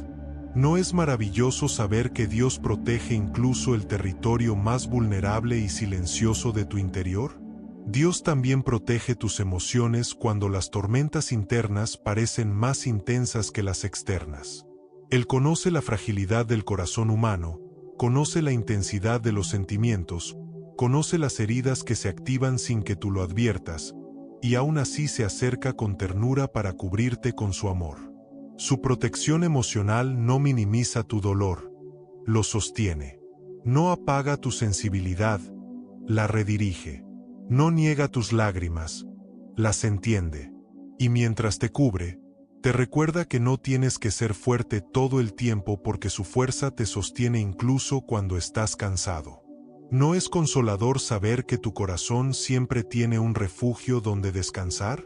¿No es maravilloso saber que Dios protege incluso el territorio más vulnerable y silencioso de tu interior? Dios también protege tus emociones cuando las tormentas internas parecen más intensas que las externas. Él conoce la fragilidad del corazón humano, conoce la intensidad de los sentimientos, conoce las heridas que se activan sin que tú lo adviertas, y aún así se acerca con ternura para cubrirte con su amor. Su protección emocional no minimiza tu dolor, lo sostiene. No apaga tu sensibilidad, la redirige. No niega tus lágrimas, las entiende. Y mientras te cubre, te recuerda que no tienes que ser fuerte todo el tiempo porque su fuerza te sostiene incluso cuando estás cansado. ¿No es consolador saber que tu corazón siempre tiene un refugio donde descansar?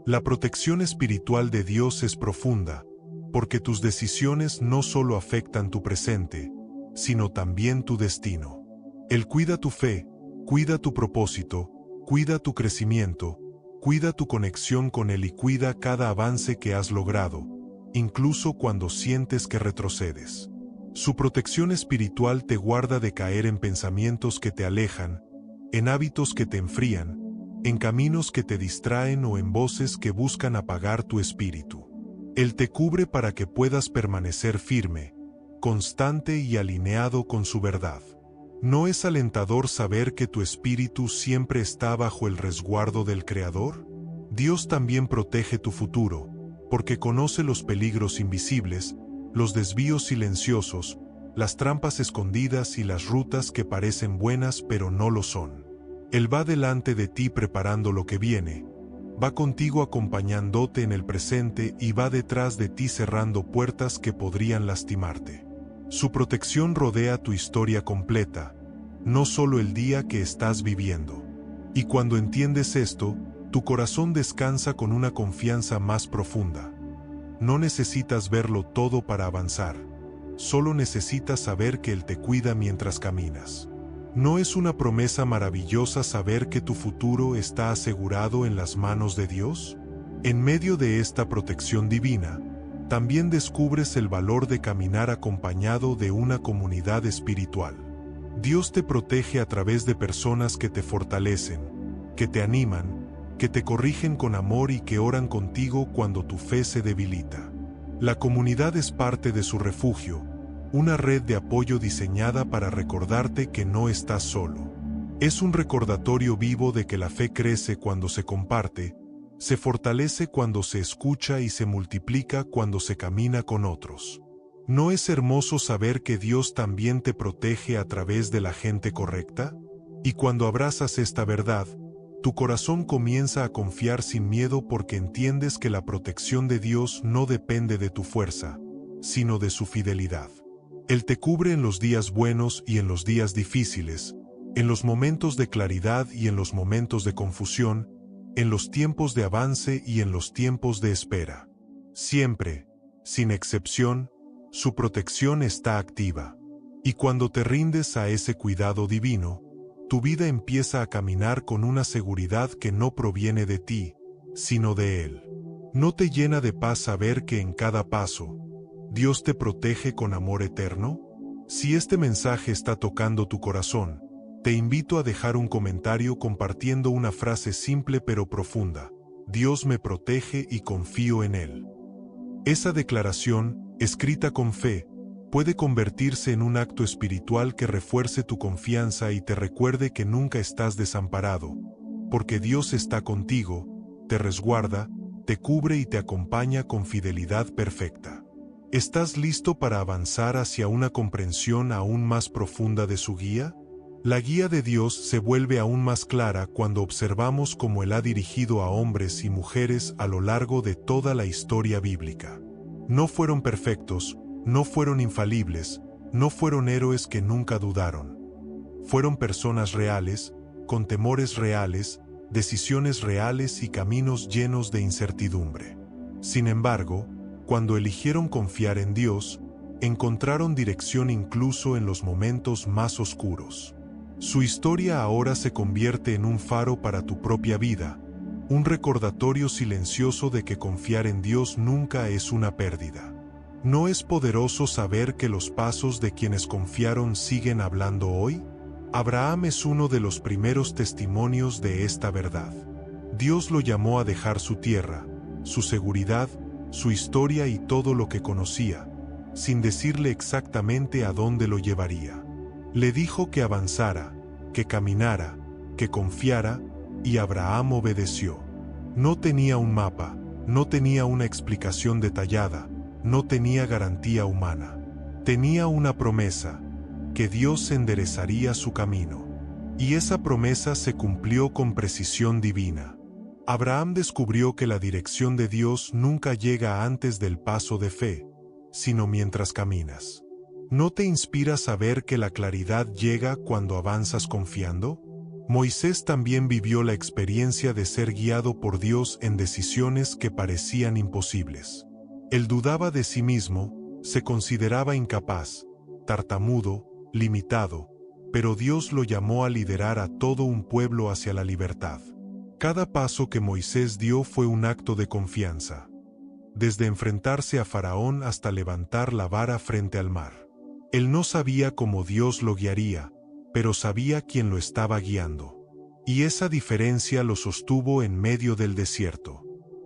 La protección espiritual de Dios es profunda, porque tus decisiones no solo afectan tu presente, sino también tu destino. Él cuida tu fe, cuida tu propósito, cuida tu crecimiento, cuida tu conexión con Él y cuida cada avance que has logrado, incluso cuando sientes que retrocedes. Su protección espiritual te guarda de caer en pensamientos que te alejan, en hábitos que te enfrían, en caminos que te distraen o en voces que buscan apagar tu espíritu. Él te cubre para que puedas permanecer firme, constante y alineado con su verdad. ¿No es alentador saber que tu espíritu siempre está bajo el resguardo del Creador? Dios también protege tu futuro, porque conoce los peligros invisibles, los desvíos silenciosos, las trampas escondidas y las rutas que parecen buenas pero no lo son. Él va delante de ti preparando lo que viene, va contigo acompañándote en el presente y va detrás de ti cerrando puertas que podrían lastimarte. Su protección rodea tu historia completa, no solo el día que estás viviendo. Y cuando entiendes esto, tu corazón descansa con una confianza más profunda. No necesitas verlo todo para avanzar. Solo necesitas saber que Él te cuida mientras caminas. ¿No es una promesa maravillosa saber que tu futuro está asegurado en las manos de Dios? En medio de esta protección divina, también descubres el valor de caminar acompañado de una comunidad espiritual. Dios te protege a través de personas que te fortalecen, que te animan, que te corrigen con amor y que oran contigo cuando tu fe se debilita. La comunidad es parte de su refugio, una red de apoyo diseñada para recordarte que no estás solo. Es un recordatorio vivo de que la fe crece cuando se comparte, se fortalece cuando se escucha y se multiplica cuando se camina con otros. ¿No es hermoso saber que Dios también te protege a través de la gente correcta? Y cuando abrazas esta verdad, tu corazón comienza a confiar sin miedo porque entiendes que la protección de Dios no depende de tu fuerza, sino de su fidelidad. Él te cubre en los días buenos y en los días difíciles, en los momentos de claridad y en los momentos de confusión, en los tiempos de avance y en los tiempos de espera. Siempre, sin excepción, su protección está activa. Y cuando te rindes a ese cuidado divino, tu vida empieza a caminar con una seguridad que no proviene de ti, sino de Él. ¿No te llena de paz saber que en cada paso, Dios te protege con amor eterno? Si este mensaje está tocando tu corazón, te invito a dejar un comentario compartiendo una frase simple pero profunda: Dios me protege y confío en Él. Esa declaración, escrita con fe, puede convertirse en un acto espiritual que refuerce tu confianza y te recuerde que nunca estás desamparado, porque Dios está contigo, te resguarda, te cubre y te acompaña con fidelidad perfecta. ¿Estás listo para avanzar hacia una comprensión aún más profunda de su guía? La guía de Dios se vuelve aún más clara cuando observamos cómo Él ha dirigido a hombres y mujeres a lo largo de toda la historia bíblica. No fueron perfectos, no fueron infalibles, no fueron héroes que nunca dudaron. Fueron personas reales, con temores reales, decisiones reales y caminos llenos de incertidumbre. Sin embargo, cuando eligieron confiar en Dios, encontraron dirección incluso en los momentos más oscuros. Su historia ahora se convierte en un faro para tu propia vida, un recordatorio silencioso de que confiar en Dios nunca es una pérdida. ¿No es poderoso saber que los pasos de quienes confiaron siguen hablando hoy? Abraham es uno de los primeros testimonios de esta verdad. Dios lo llamó a dejar su tierra, su seguridad, su historia y todo lo que conocía, sin decirle exactamente a dónde lo llevaría. Le dijo que avanzara, que caminara, que confiara, y Abraham obedeció. No tenía un mapa, no tenía una explicación detallada, no tenía garantía humana. Tenía una promesa, que Dios enderezaría su camino. Y esa promesa se cumplió con precisión divina. Abraham descubrió que la dirección de Dios nunca llega antes del paso de fe, sino mientras caminas. ¿No te inspira saber que la claridad llega cuando avanzas confiando? Moisés también vivió la experiencia de ser guiado por Dios en decisiones que parecían imposibles. Él dudaba de sí mismo, se consideraba incapaz, tartamudo, limitado, pero Dios lo llamó a liderar a todo un pueblo hacia la libertad. Cada paso que Moisés dio fue un acto de confianza, desde enfrentarse a Faraón hasta levantar la vara frente al mar. Él no sabía cómo Dios lo guiaría, pero sabía quién lo estaba guiando. Y esa diferencia lo sostuvo en medio del desierto.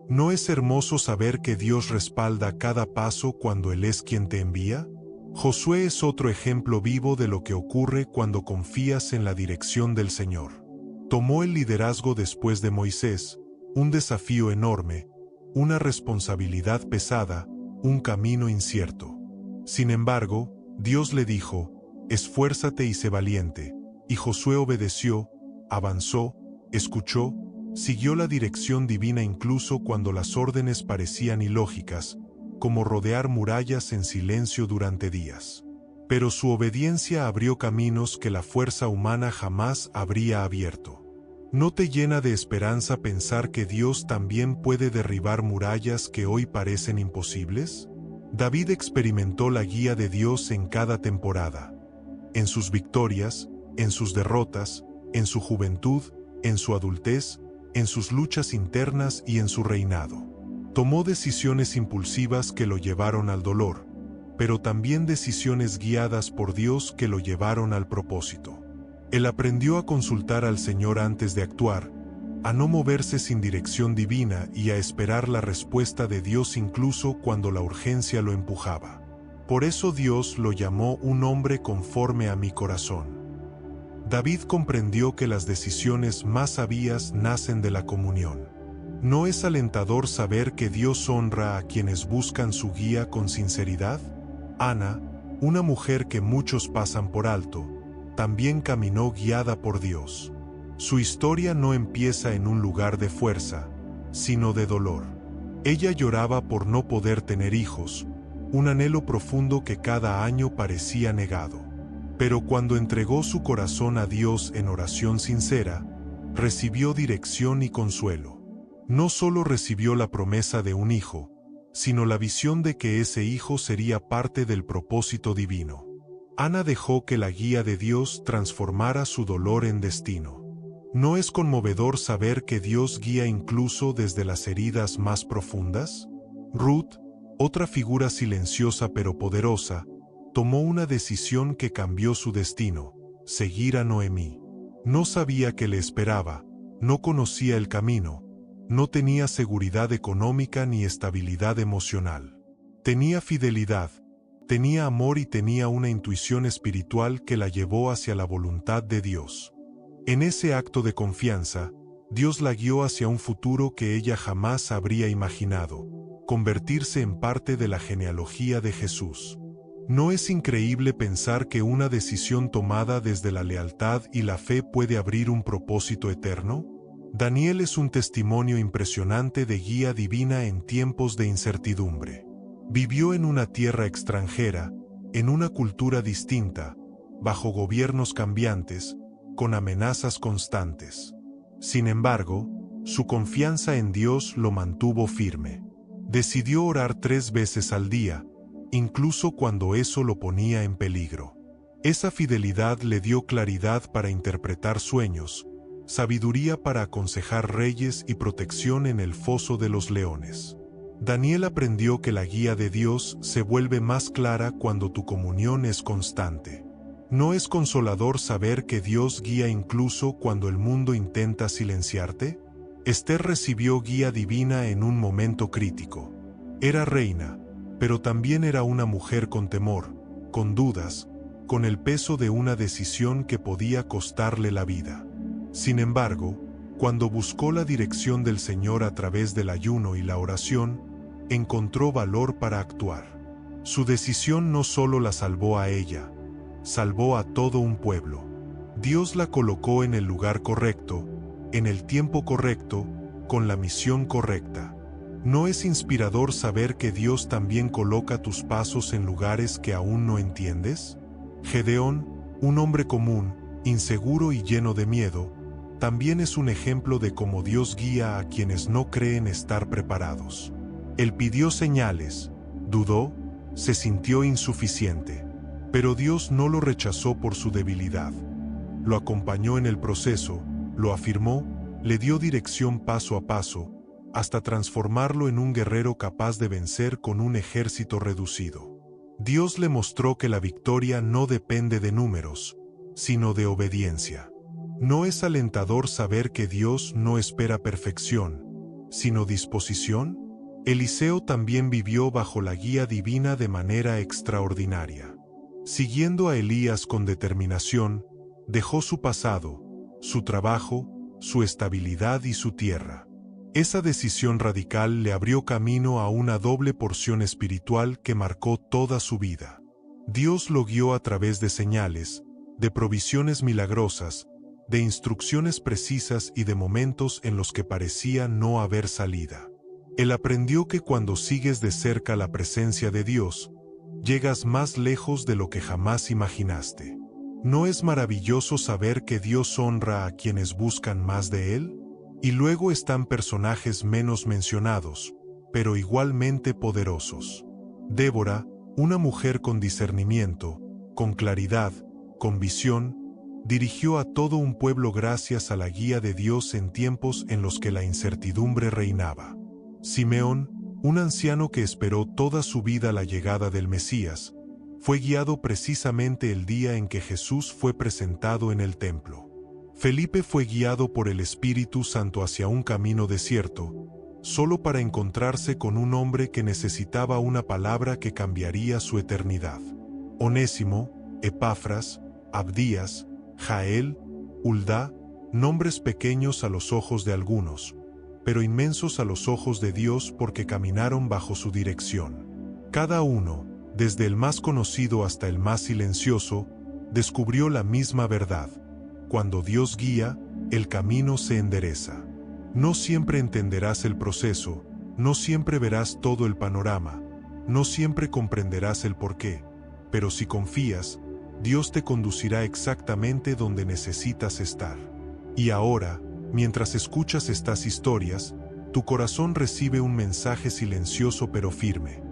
¿No es hermoso saber que Dios respalda cada paso cuando Él es quien te envía? Josué es otro ejemplo vivo de lo que ocurre cuando confías en la dirección del Señor. Tomó el liderazgo después de Moisés, un desafío enorme, una responsabilidad pesada, un camino incierto. Sin embargo, Dios le dijo: esfuérzate y sé valiente, y Josué obedeció, avanzó, escuchó, siguió la dirección divina incluso cuando las órdenes parecían ilógicas, como rodear murallas en silencio durante días. Pero su obediencia abrió caminos que la fuerza humana jamás habría abierto. ¿No te llena de esperanza pensar que Dios también puede derribar murallas que hoy parecen imposibles? David experimentó la guía de Dios en cada temporada. En sus victorias, en sus derrotas, en su juventud, en su adultez, en sus luchas internas y en su reinado. Tomó decisiones impulsivas que lo llevaron al dolor, pero también decisiones guiadas por Dios que lo llevaron al propósito. Él aprendió a consultar al Señor antes de actuar, a no moverse sin dirección divina y a esperar la respuesta de Dios incluso cuando la urgencia lo empujaba. Por eso Dios lo llamó un hombre conforme a mi corazón. David comprendió que las decisiones más sabias nacen de la comunión. ¿No es alentador saber que Dios honra a quienes buscan su guía con sinceridad? Ana, una mujer que muchos pasan por alto, también caminó guiada por Dios. Su historia no empieza en un lugar de fuerza, sino de dolor. Ella lloraba por no poder tener hijos, un anhelo profundo que cada año parecía negado. Pero cuando entregó su corazón a Dios en oración sincera, recibió dirección y consuelo. No solo recibió la promesa de un hijo, sino la visión de que ese hijo sería parte del propósito divino. Ana dejó que la guía de Dios transformara su dolor en destino. ¿No es conmovedor saber que Dios guía incluso desde las heridas más profundas? Ruth, otra figura silenciosa pero poderosa, tomó una decisión que cambió su destino: seguir a Noemí. No sabía qué le esperaba, no conocía el camino, no tenía seguridad económica ni estabilidad emocional. Tenía fidelidad, tenía amor y tenía una intuición espiritual que la llevó hacia la voluntad de Dios. En ese acto de confianza, Dios la guió hacia un futuro que ella jamás habría imaginado: convertirse en parte de la genealogía de Jesús. ¿No es increíble pensar que una decisión tomada desde la lealtad y la fe puede abrir un propósito eterno? Daniel es un testimonio impresionante de guía divina en tiempos de incertidumbre. Vivió en una tierra extranjera, en una cultura distinta, bajo gobiernos cambiantes, con amenazas constantes. Sin embargo, su confianza en Dios lo mantuvo firme. Decidió orar 3 veces al día, incluso cuando eso lo ponía en peligro. Esa fidelidad le dio claridad para interpretar sueños, sabiduría para aconsejar reyes y protección en el foso de los leones. Daniel aprendió que la guía de Dios se vuelve más clara cuando tu comunión es constante. ¿No es consolador saber que Dios guía incluso cuando el mundo intenta silenciarte? Esther recibió guía divina en un momento crítico. Era reina, pero también era una mujer con temor, con dudas, con el peso de una decisión que podía costarle la vida. Sin embargo, cuando buscó la dirección del Señor a través del ayuno y la oración, encontró valor para actuar. Su decisión no solo la salvó a ella, salvó a todo un pueblo. Dios la colocó en el lugar correcto, en el tiempo correcto, con la misión correcta. ¿No es inspirador saber que Dios también coloca tus pasos en lugares que aún no entiendes? Gedeón, un hombre común, inseguro y lleno de miedo, también es un ejemplo de cómo Dios guía a quienes no creen estar preparados. Él pidió señales, dudó, se sintió insuficiente. Pero Dios no lo rechazó por su debilidad. Lo acompañó en el proceso, lo afirmó, le dio dirección paso a paso, hasta transformarlo en un guerrero capaz de vencer con un ejército reducido. Dios le mostró que la victoria no depende de números, sino de obediencia. ¿No es alentador saber que Dios no espera perfección, sino disposición? Eliseo también vivió bajo la guía divina de manera extraordinaria. Siguiendo a Elías con determinación, dejó su pasado, su trabajo, su estabilidad y su tierra. Esa decisión radical le abrió camino a una doble porción espiritual que marcó toda su vida. Dios lo guió a través de señales, de provisiones milagrosas, de instrucciones precisas y de momentos en los que parecía no haber salida. Él aprendió que cuando sigues de cerca la presencia de Dios, llegas más lejos de lo que jamás imaginaste. ¿No es maravilloso saber que Dios honra a quienes buscan más de Él? Y luego están personajes menos mencionados, pero igualmente poderosos. Débora, una mujer con discernimiento, con claridad, con visión, dirigió a todo un pueblo gracias a la guía de Dios en tiempos en los que la incertidumbre reinaba. Simeón, un anciano que esperó toda su vida la llegada del Mesías, fue guiado precisamente el día en que Jesús fue presentado en el templo. Felipe fue guiado por el Espíritu Santo hacia un camino desierto, solo para encontrarse con un hombre que necesitaba una palabra que cambiaría su eternidad. Onésimo, Epafras, Abdías, Jael, Hulda, nombres pequeños a los ojos de algunos, pero inmensos a los ojos de Dios porque caminaron bajo su dirección. Cada uno, desde el más conocido hasta el más silencioso, descubrió la misma verdad. Cuando Dios guía, el camino se endereza. No siempre entenderás el proceso, no siempre verás todo el panorama, no siempre comprenderás el porqué, pero si confías, Dios te conducirá exactamente donde necesitas estar. Y ahora, mientras escuchas estas historias, tu corazón recibe un mensaje silencioso pero firme.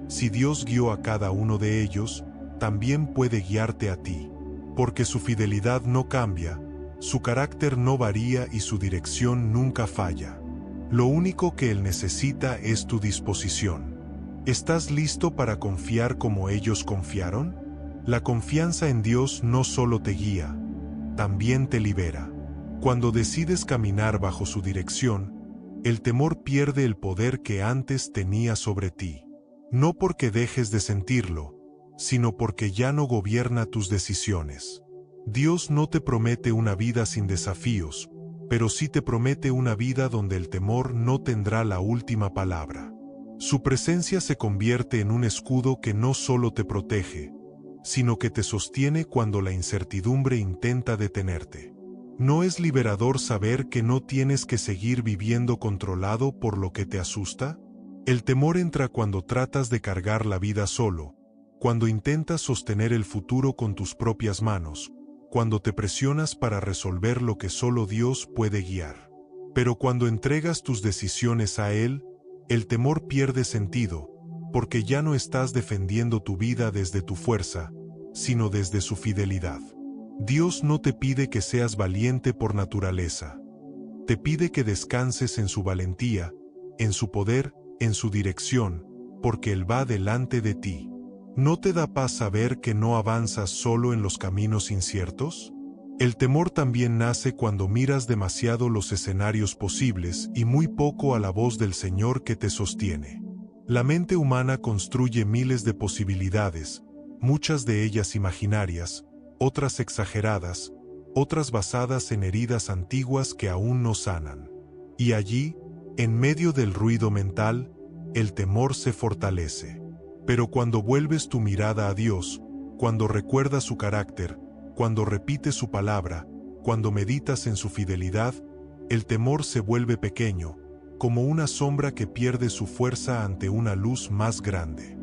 Si Dios guió a cada uno de ellos, también puede guiarte a ti. Porque su fidelidad no cambia, su carácter no varía y su dirección nunca falla. Lo único que Él necesita es tu disposición. ¿Estás listo para confiar como ellos confiaron? La confianza en Dios no solo te guía, también te libera. Cuando decides caminar bajo su dirección, el temor pierde el poder que antes tenía sobre ti. No porque dejes de sentirlo, sino porque ya no gobierna tus decisiones. Dios no te promete una vida sin desafíos, pero sí te promete una vida donde el temor no tendrá la última palabra. Su presencia se convierte en un escudo que no solo te protege, sino que te sostiene cuando la incertidumbre intenta detenerte. ¿No es liberador saber que no tienes que seguir viviendo controlado por lo que te asusta? El temor entra cuando tratas de cargar la vida solo, cuando intentas sostener el futuro con tus propias manos, cuando te presionas para resolver lo que solo Dios puede guiar. Pero cuando entregas tus decisiones a Él, el temor pierde sentido, porque ya no estás defendiendo tu vida desde tu fuerza, sino desde su fidelidad. Dios no te pide que seas valiente por naturaleza. Te pide que descanses en su valentía, en su poder, en su dirección, porque Él va delante de ti. ¿No te da paz saber que no avanzas solo en los caminos inciertos? El temor también nace cuando miras demasiado los escenarios posibles y muy poco a la voz del Señor que te sostiene. La mente humana construye miles de posibilidades, muchas de ellas imaginarias, otras exageradas, otras basadas en heridas antiguas que aún no sanan. Y allí, en medio del ruido mental, el temor se fortalece. Pero cuando vuelves tu mirada a Dios, cuando recuerdas su carácter, cuando repites su palabra, cuando meditas en su fidelidad, el temor se vuelve pequeño, como una sombra que pierde su fuerza ante una luz más grande.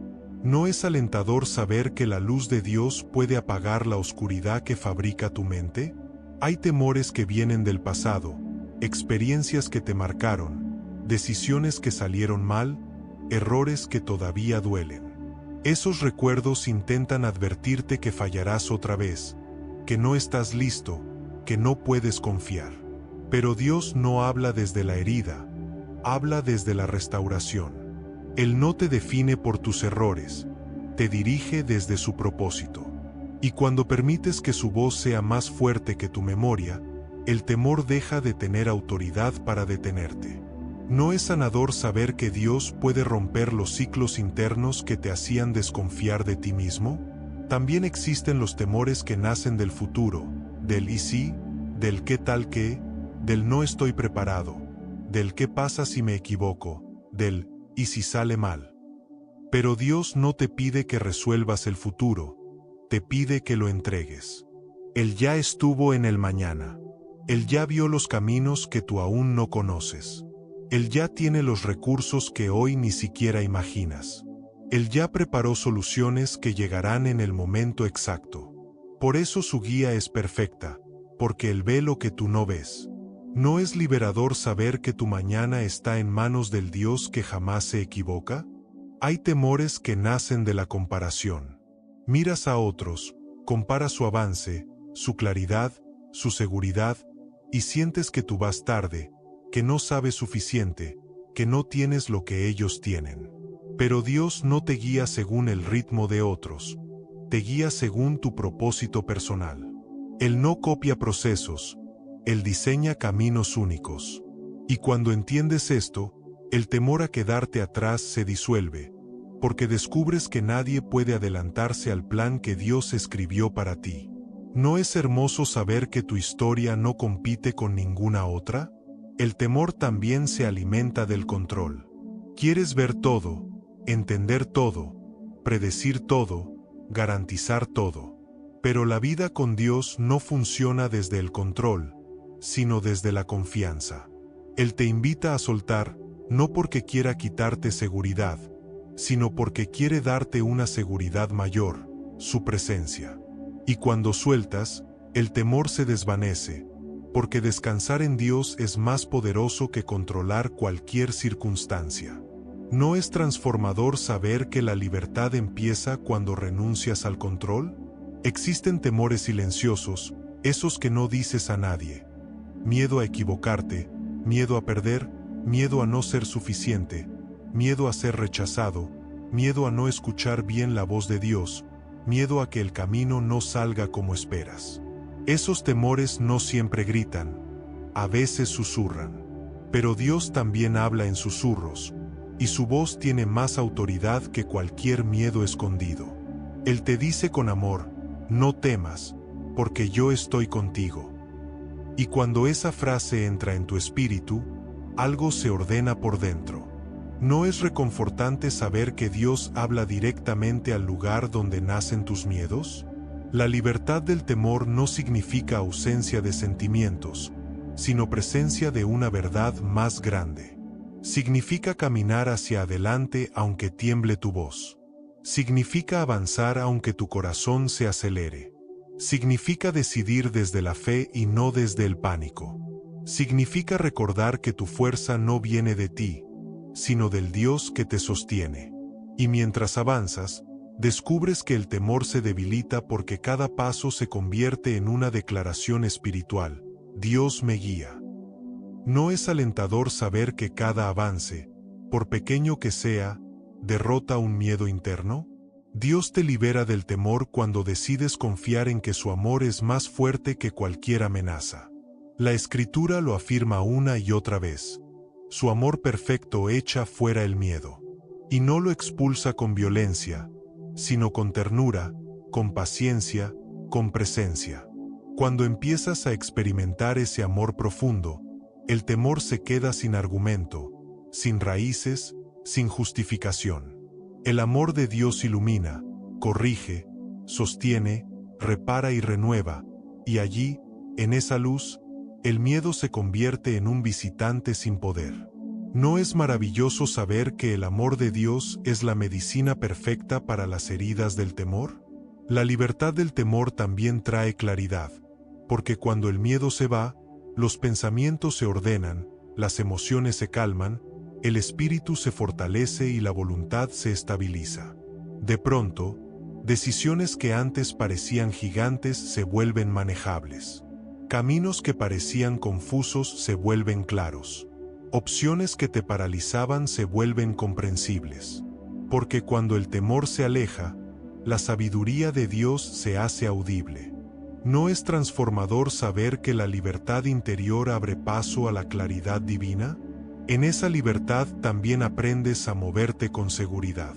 ¿No es alentador saber que la luz de Dios puede apagar la oscuridad que fabrica tu mente? Hay temores que vienen del pasado, experiencias que te marcaron, decisiones que salieron mal, errores que todavía duelen. Esos recuerdos intentan advertirte que fallarás otra vez, que no estás listo, que no puedes confiar. Pero Dios no habla desde la herida, habla desde la restauración. Él no te define por tus errores, te dirige desde su propósito. Y cuando permites que su voz sea más fuerte que tu memoria, el temor deja de tener autoridad para detenerte. ¿No es sanador saber que Dios puede romper los ciclos internos que te hacían desconfiar de ti mismo? También existen los temores que nacen del futuro, del y sí, del qué tal que, del no estoy preparado, del qué pasa si me equivoco, del y si sale mal. Pero Dios no te pide que resuelvas el futuro, te pide que lo entregues. Él ya estuvo en el mañana. Él ya vio los caminos que tú aún no conoces. Él ya tiene los recursos que hoy ni siquiera imaginas. Él ya preparó soluciones que llegarán en el momento exacto. Por eso su guía es perfecta, porque Él ve lo que tú no ves. ¿No es liberador saber que tu mañana está en manos del Dios que jamás se equivoca? Hay temores que nacen de la comparación. Miras a otros, comparas su avance, su claridad, su seguridad, y sientes que tú vas tarde, que no sabes suficiente, que no tienes lo que ellos tienen. Pero Dios no te guía según el ritmo de otros, te guía según tu propósito personal. Él no copia procesos, Él diseña caminos únicos. Y cuando entiendes esto, el temor a quedarte atrás se disuelve, porque descubres que nadie puede adelantarse al plan que Dios escribió para ti. ¿No es hermoso saber que tu historia no compite con ninguna otra? El temor también se alimenta del control. Quieres ver todo, entender todo, predecir todo, garantizar todo. Pero la vida con Dios no funciona desde el control, sino desde la confianza. Él te invita a soltar, no porque quiera quitarte seguridad, sino porque quiere darte una seguridad mayor, su presencia. Y cuando sueltas, el temor se desvanece, porque descansar en Dios es más poderoso que controlar cualquier circunstancia. ¿No es transformador saber que la libertad empieza cuando renuncias al control? Existen temores silenciosos, esos que no dices a nadie. Miedo a equivocarte, miedo a perder, miedo a no ser suficiente, miedo a ser rechazado, miedo a no escuchar bien la voz de Dios, miedo a que el camino no salga como esperas. Esos temores no siempre gritan, a veces susurran. Pero Dios también habla en susurros, y su voz tiene más autoridad que cualquier miedo escondido. Él te dice con amor, no temas, porque yo estoy contigo. Y cuando esa frase entra en tu espíritu, algo se ordena por dentro. ¿No es reconfortante saber que Dios habla directamente al lugar donde nacen tus miedos? La libertad del temor no significa ausencia de sentimientos, sino presencia de una verdad más grande. Significa caminar hacia adelante aunque tiemble tu voz. Significa avanzar aunque tu corazón se acelere. Significa decidir desde la fe y no desde el pánico. Significa recordar que tu fuerza no viene de ti, sino del Dios que te sostiene. Y mientras avanzas, descubres que el temor se debilita porque cada paso se convierte en una declaración espiritual. Dios me guía. ¿No es alentador saber que cada avance, por pequeño que sea, derrota un miedo interno? Dios te libera del temor cuando decides confiar en que su amor es más fuerte que cualquier amenaza. La Escritura lo afirma una y otra vez. Su amor perfecto echa fuera el miedo. Y no lo expulsa con violencia, sino con ternura, con paciencia, con presencia. Cuando empiezas a experimentar ese amor profundo, el temor se queda sin argumento, sin raíces, sin justificación. El amor de Dios ilumina, corrige, sostiene, repara y renueva, y allí, en esa luz, el miedo se convierte en un visitante sin poder. ¿No es maravilloso saber que el amor de Dios es la medicina perfecta para las heridas del temor? La libertad del temor también trae claridad, porque cuando el miedo se va, los pensamientos se ordenan, las emociones se calman, el espíritu se fortalece y la voluntad se estabiliza. De pronto, decisiones que antes parecían gigantes se vuelven manejables. Caminos que parecían confusos se vuelven claros. Opciones que te paralizaban se vuelven comprensibles. Porque cuando el temor se aleja, la sabiduría de Dios se hace audible. ¿No es transformador saber que la libertad interior abre paso a la claridad divina? En esa libertad también aprendes a moverte con seguridad.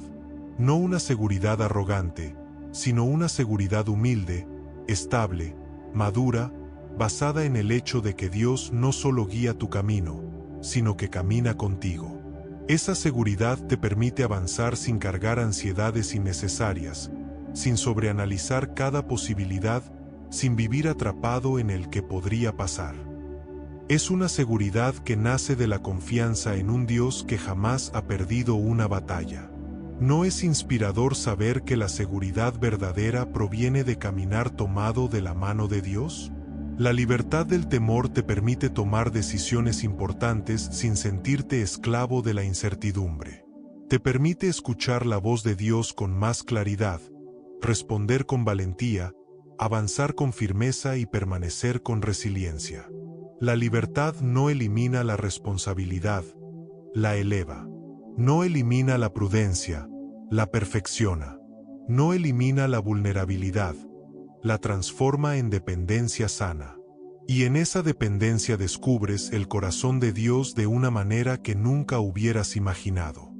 No una seguridad arrogante, sino una seguridad humilde, estable, madura, basada en el hecho de que Dios no solo guía tu camino, sino que camina contigo. Esa seguridad te permite avanzar sin cargar ansiedades innecesarias, sin sobreanalizar cada posibilidad, sin vivir atrapado en el que podría pasar. Es una seguridad que nace de la confianza en un Dios que jamás ha perdido una batalla. ¿No es inspirador saber que la seguridad verdadera proviene de caminar tomado de la mano de Dios? La libertad del temor te permite tomar decisiones importantes sin sentirte esclavo de la incertidumbre. Te permite escuchar la voz de Dios con más claridad, responder con valentía, avanzar con firmeza y permanecer con resiliencia. La libertad no elimina la responsabilidad, la eleva. No elimina la prudencia, la perfecciona. No elimina la vulnerabilidad, la transforma en dependencia sana. Y en esa dependencia descubres el corazón de Dios de una manera que nunca hubieras imaginado.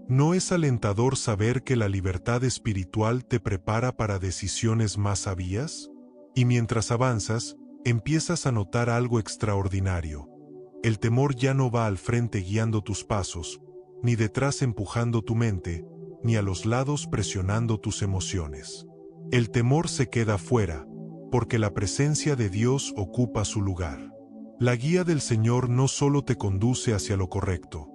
¿No es alentador saber que la libertad espiritual te prepara para decisiones más sabias? Y mientras avanzas, empiezas a notar algo extraordinario. El temor ya no va al frente guiando tus pasos, ni detrás empujando tu mente, ni a los lados presionando tus emociones. El temor se queda fuera, porque la presencia de Dios ocupa su lugar. La guía del Señor no solo te conduce hacia lo correcto,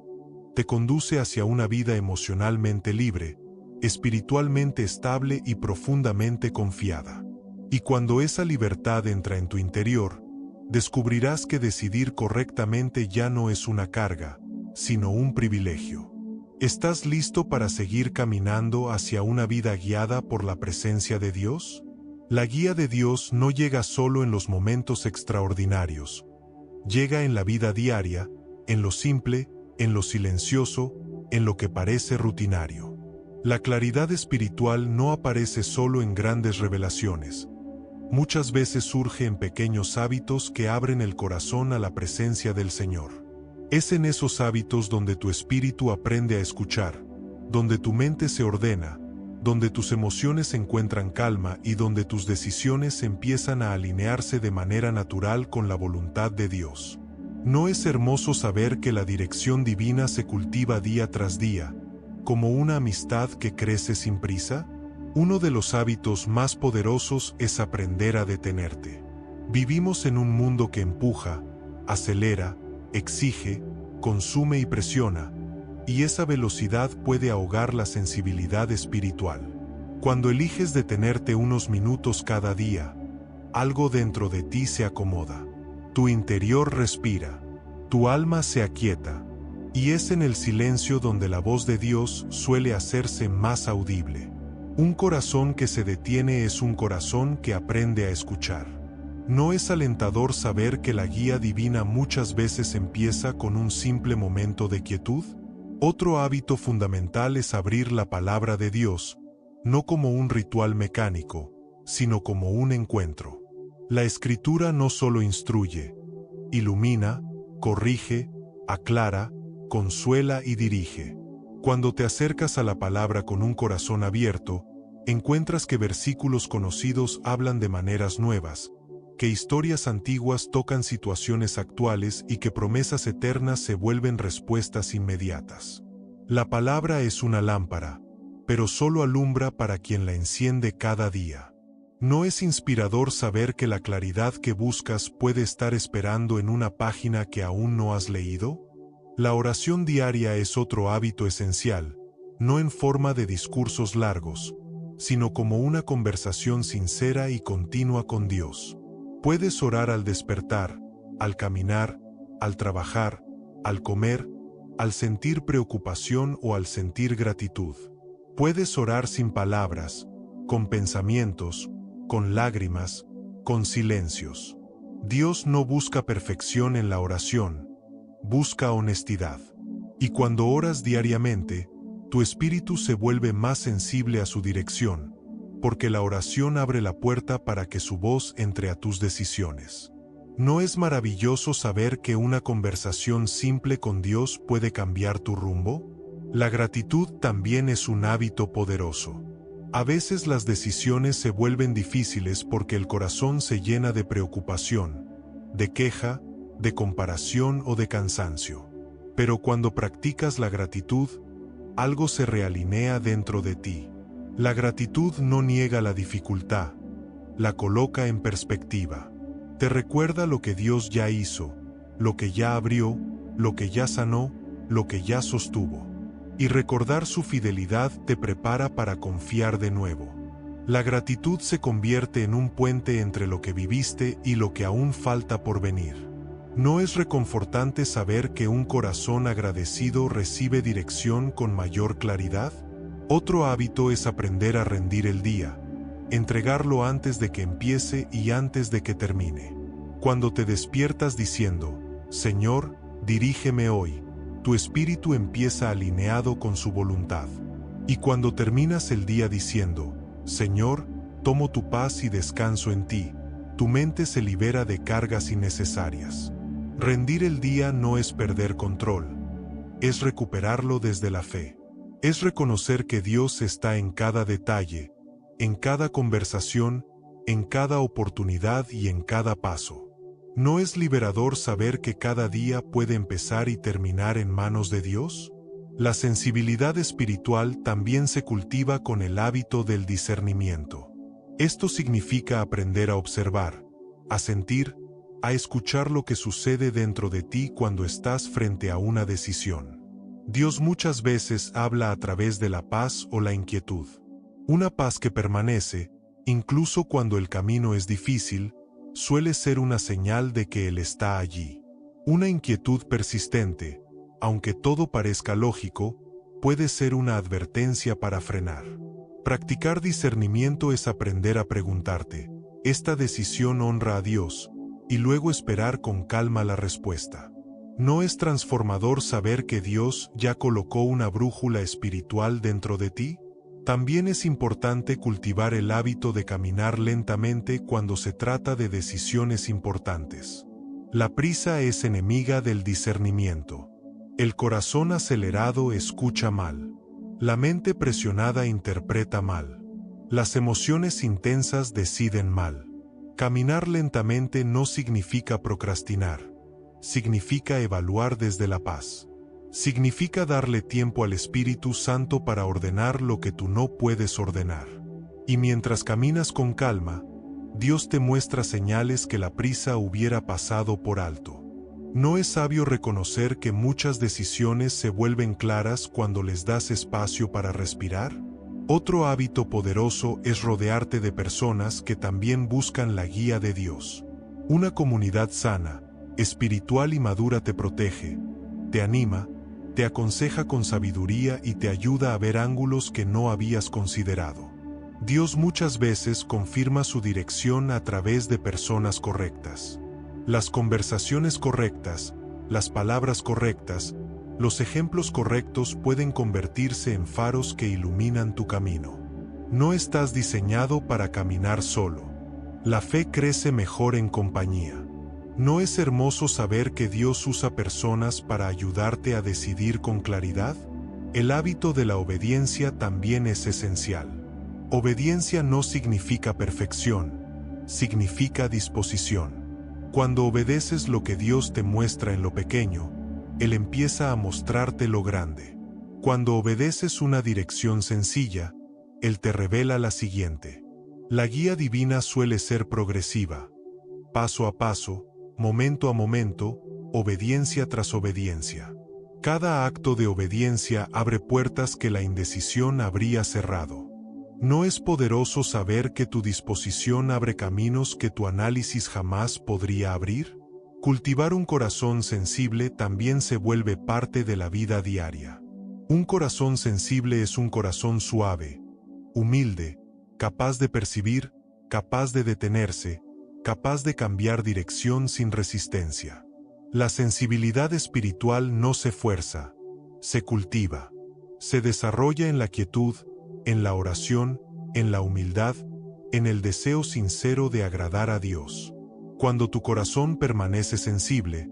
te conduce hacia una vida emocionalmente libre, espiritualmente estable y profundamente confiada. Y cuando esa libertad entra en tu interior, descubrirás que decidir correctamente ya no es una carga, sino un privilegio. ¿Estás listo para seguir caminando hacia una vida guiada por la presencia de Dios? La guía de Dios no llega solo en los momentos extraordinarios. Llega en la vida diaria, en lo simple, en lo silencioso, en lo que parece rutinario. La claridad espiritual no aparece solo en grandes revelaciones. Muchas veces surge en pequeños hábitos que abren el corazón a la presencia del Señor. Es en esos hábitos donde tu espíritu aprende a escuchar, donde tu mente se ordena, donde tus emociones encuentran calma y donde tus decisiones empiezan a alinearse de manera natural con la voluntad de Dios. ¿No es hermoso saber que la dirección divina se cultiva día tras día, como una amistad que crece sin prisa? Uno de los hábitos más poderosos es aprender a detenerte. Vivimos en un mundo que empuja, acelera, exige, consume y presiona, y esa velocidad puede ahogar la sensibilidad espiritual. Cuando eliges detenerte unos minutos cada día, algo dentro de ti se acomoda. Tu interior respira, tu alma se aquieta, y es en el silencio donde la voz de Dios suele hacerse más audible. Un corazón que se detiene es un corazón que aprende a escuchar. ¿No es alentador saber que la guía divina muchas veces empieza con un simple momento de quietud? Otro hábito fundamental es abrir la palabra de Dios, no como un ritual mecánico, sino como un encuentro. La Escritura no solo instruye, ilumina, corrige, aclara, consuela y dirige. Cuando te acercas a la palabra con un corazón abierto, encuentras que versículos conocidos hablan de maneras nuevas, que historias antiguas tocan situaciones actuales y que promesas eternas se vuelven respuestas inmediatas. La palabra es una lámpara, pero solo alumbra para quien la enciende cada día. ¿No es inspirador saber que la claridad que buscas puede estar esperando en una página que aún no has leído? La oración diaria es otro hábito esencial, no en forma de discursos largos, sino como una conversación sincera y continua con Dios. Puedes orar al despertar, al caminar, al trabajar, al comer, al sentir preocupación o al sentir gratitud. Puedes orar sin palabras, con pensamientos, con lágrimas, con silencios. Dios no busca perfección en la oración, busca honestidad. Y cuando oras diariamente, tu espíritu se vuelve más sensible a su dirección, porque la oración abre la puerta para que su voz entre a tus decisiones. ¿No es maravilloso saber que una conversación simple con Dios puede cambiar tu rumbo? La gratitud también es un hábito poderoso. A veces las decisiones se vuelven difíciles porque el corazón se llena de preocupación, de queja, de comparación o de cansancio. Pero cuando practicas la gratitud, algo se realinea dentro de ti. La gratitud no niega la dificultad, la coloca en perspectiva. Te recuerda lo que Dios ya hizo, lo que ya abrió, lo que ya sanó, lo que ya sostuvo. Y recordar su fidelidad te prepara para confiar de nuevo. La gratitud se convierte en un puente entre lo que viviste y lo que aún falta por venir. ¿No es reconfortante saber que un corazón agradecido recibe dirección con mayor claridad? Otro hábito es aprender a rendir el día, entregarlo antes de que empiece y antes de que termine. Cuando te despiertas diciendo, Señor, dirígeme hoy, tu espíritu empieza alineado con su voluntad. Y cuando terminas el día diciendo, Señor, tomo tu paz y descanso en ti, tu mente se libera de cargas innecesarias. Rendir el día no es perder control, es recuperarlo desde la fe. Es reconocer que Dios está en cada detalle, en cada conversación, en cada oportunidad y en cada paso. ¿No es liberador saber que cada día puede empezar y terminar en manos de Dios? La sensibilidad espiritual también se cultiva con el hábito del discernimiento. Esto significa aprender a observar, a sentir, a escuchar lo que sucede dentro de ti cuando estás frente a una decisión. Dios muchas veces habla a través de la paz o la inquietud. Una paz que permanece, incluso cuando el camino es difícil, suele ser una señal de que Él está allí. Una inquietud persistente, aunque todo parezca lógico, puede ser una advertencia para frenar. Practicar discernimiento es aprender a preguntarte, ¿esta decisión honra a Dios? Y luego esperar con calma la respuesta. ¿No es transformador saber que Dios ya colocó una brújula espiritual dentro de ti? También es importante cultivar el hábito de caminar lentamente cuando se trata de decisiones importantes. La prisa es enemiga del discernimiento. El corazón acelerado escucha mal. La mente presionada interpreta mal. Las emociones intensas deciden mal. Caminar lentamente no significa procrastinar. Significa evaluar desde la paz. Significa darle tiempo al Espíritu Santo para ordenar lo que tú no puedes ordenar. Y mientras caminas con calma, Dios te muestra señales que la prisa hubiera pasado por alto. ¿No es sabio reconocer que muchas decisiones se vuelven claras cuando les das espacio para respirar? Otro hábito poderoso es rodearte de personas que también buscan la guía de Dios. Una comunidad sana, espiritual y madura te protege, te anima, te aconseja con sabiduría y te ayuda a ver ángulos que no habías considerado. Dios muchas veces confirma su dirección a través de personas correctas. Las conversaciones correctas, las palabras correctas, los ejemplos correctos pueden convertirse en faros que iluminan tu camino. No estás diseñado para caminar solo. La fe crece mejor en compañía. ¿No es hermoso saber que Dios usa personas para ayudarte a decidir con claridad? El hábito de la obediencia también es esencial. Obediencia no significa perfección, significa disposición. Cuando obedeces lo que Dios te muestra en lo pequeño, Él empieza a mostrarte lo grande. Cuando obedeces una dirección sencilla, Él te revela la siguiente. La guía divina suele ser progresiva, paso a paso, momento a momento, obediencia tras obediencia. Cada acto de obediencia abre puertas que la indecisión habría cerrado. ¿No es poderoso saber que tu disposición abre caminos que tu análisis jamás podría abrir? Cultivar un corazón sensible también se vuelve parte de la vida diaria. Un corazón sensible es un corazón suave, humilde, capaz de percibir, capaz de detenerse, capaz de cambiar dirección sin resistencia. La sensibilidad espiritual no se fuerza, se cultiva. Se desarrolla en la quietud, en la oración, en la humildad, en el deseo sincero de agradar a Dios. Cuando tu corazón permanece sensible,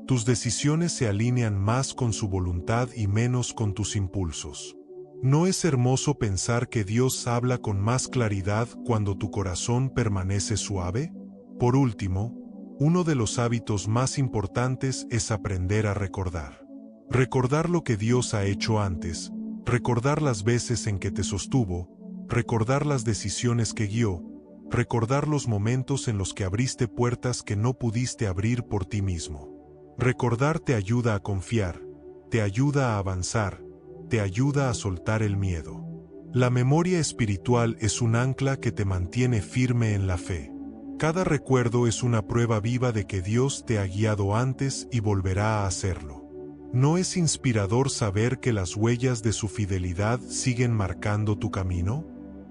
tus decisiones se alinean más con su voluntad y menos con tus impulsos. ¿No es hermoso pensar que Dios habla con más claridad cuando tu corazón permanece suave? Por último, uno de los hábitos más importantes es aprender a recordar. Recordar lo que Dios ha hecho antes, recordar las veces en que te sostuvo, recordar las decisiones que guió, recordar los momentos en los que abriste puertas que no pudiste abrir por ti mismo. Recordar te ayuda a confiar, te ayuda a avanzar, te ayuda a soltar el miedo. La memoria espiritual es un ancla que te mantiene firme en la fe. Cada recuerdo es una prueba viva de que Dios te ha guiado antes y volverá a hacerlo. ¿No es inspirador saber que las huellas de su fidelidad siguen marcando tu camino?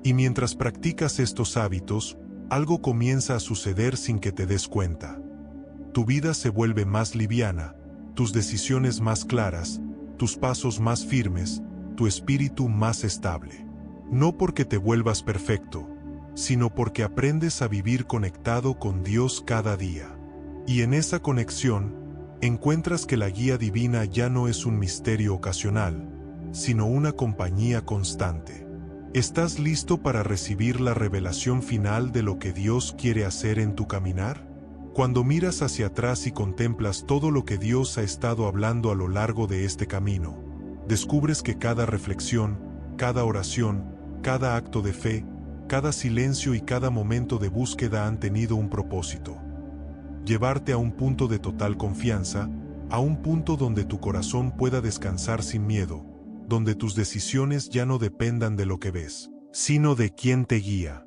Y mientras practicas estos hábitos, algo comienza a suceder sin que te des cuenta. Tu vida se vuelve más liviana, tus decisiones más claras, tus pasos más firmes, tu espíritu más estable. No porque te vuelvas perfecto, sino porque aprendes a vivir conectado con Dios cada día. Y en esa conexión, encuentras que la guía divina ya no es un misterio ocasional, sino una compañía constante. ¿Estás listo para recibir la revelación final de lo que Dios quiere hacer en tu caminar? Cuando miras hacia atrás y contemplas todo lo que Dios ha estado hablando a lo largo de este camino, descubres que cada reflexión, cada oración, cada acto de fe, cada silencio y cada momento de búsqueda han tenido un propósito. Llevarte a un punto de total confianza, a un punto donde tu corazón pueda descansar sin miedo, donde tus decisiones ya no dependan de lo que ves, sino de quién te guía.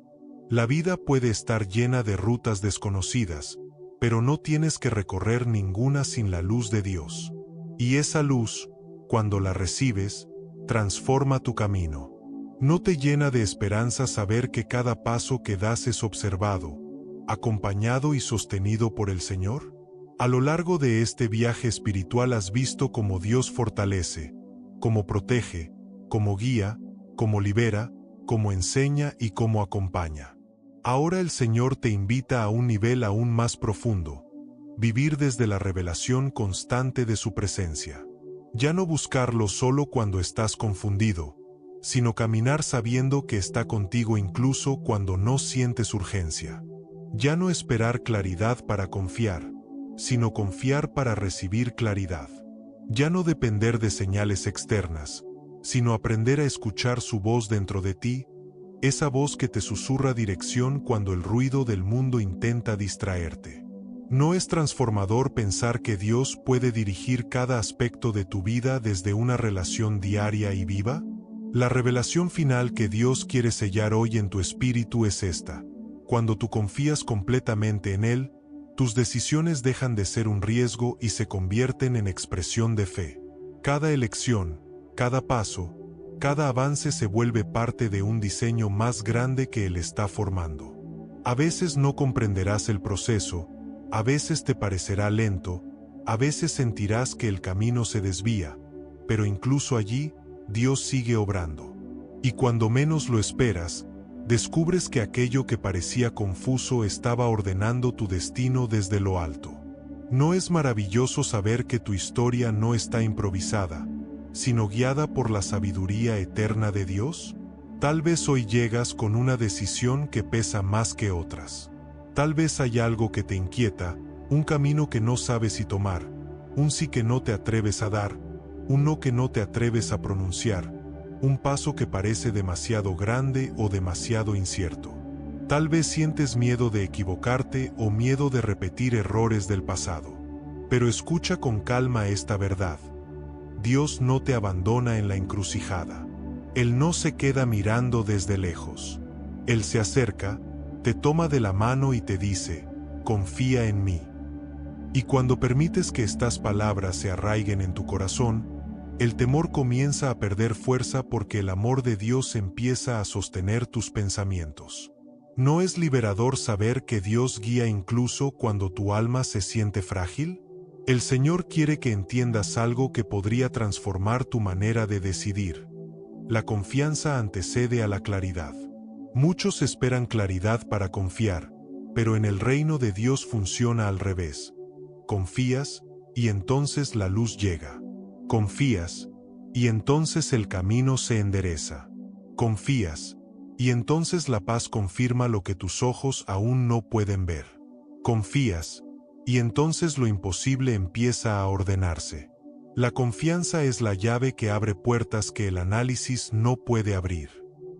La vida puede estar llena de rutas desconocidas, pero no tienes que recorrer ninguna sin la luz de Dios. Y esa luz, cuando la recibes, transforma tu camino. ¿No te llena de esperanza saber que cada paso que das es observado, acompañado y sostenido por el Señor? A lo largo de este viaje espiritual has visto cómo Dios fortalece, cómo protege, cómo guía, cómo libera, cómo enseña y cómo acompaña. Ahora el Señor te invita a un nivel aún más profundo, vivir desde la revelación constante de su presencia. Ya no buscarlo solo cuando estás confundido, sino caminar sabiendo que está contigo incluso cuando no sientes urgencia. Ya no esperar claridad para confiar, sino confiar para recibir claridad. Ya no depender de señales externas, sino aprender a escuchar su voz dentro de ti, esa voz que te susurra dirección cuando el ruido del mundo intenta distraerte. ¿No es transformador pensar que Dios puede dirigir cada aspecto de tu vida desde una relación diaria y viva? La revelación final que Dios quiere sellar hoy en tu espíritu es esta. Cuando tú confías completamente en Él, tus decisiones dejan de ser un riesgo y se convierten en expresión de fe. Cada elección, cada paso, cada avance se vuelve parte de un diseño más grande que Él está formando. A veces no comprenderás el proceso, a veces te parecerá lento, a veces sentirás que el camino se desvía, pero incluso allí, Dios sigue obrando. Y cuando menos lo esperas, descubres que aquello que parecía confuso estaba ordenando tu destino desde lo alto. ¿No es maravilloso saber que tu historia no está improvisada, sino guiada por la sabiduría eterna de Dios? Tal vez hoy llegas con una decisión que pesa más que otras. Tal vez hay algo que te inquieta, un camino que no sabes si tomar, un sí que no te atreves a dar, un no que no te atreves a pronunciar, un paso que parece demasiado grande o demasiado incierto. Tal vez sientes miedo de equivocarte o miedo de repetir errores del pasado. Pero escucha con calma esta verdad. Dios no te abandona en la encrucijada. Él no se queda mirando desde lejos. Él se acerca, te toma de la mano y te dice, confía en mí. Y cuando permites que estas palabras se arraiguen en tu corazón, el temor comienza a perder fuerza porque el amor de Dios empieza a sostener tus pensamientos. ¿No es liberador saber que Dios guía incluso cuando tu alma se siente frágil? El Señor quiere que entiendas algo que podría transformar tu manera de decidir. La confianza antecede a la claridad. Muchos esperan claridad para confiar, pero en el reino de Dios funciona al revés. Confías, y entonces la luz llega. Confías, y entonces el camino se endereza. Confías, y entonces la paz confirma lo que tus ojos aún no pueden ver. Confías, y entonces lo imposible empieza a ordenarse. La confianza es la llave que abre puertas que el análisis no puede abrir.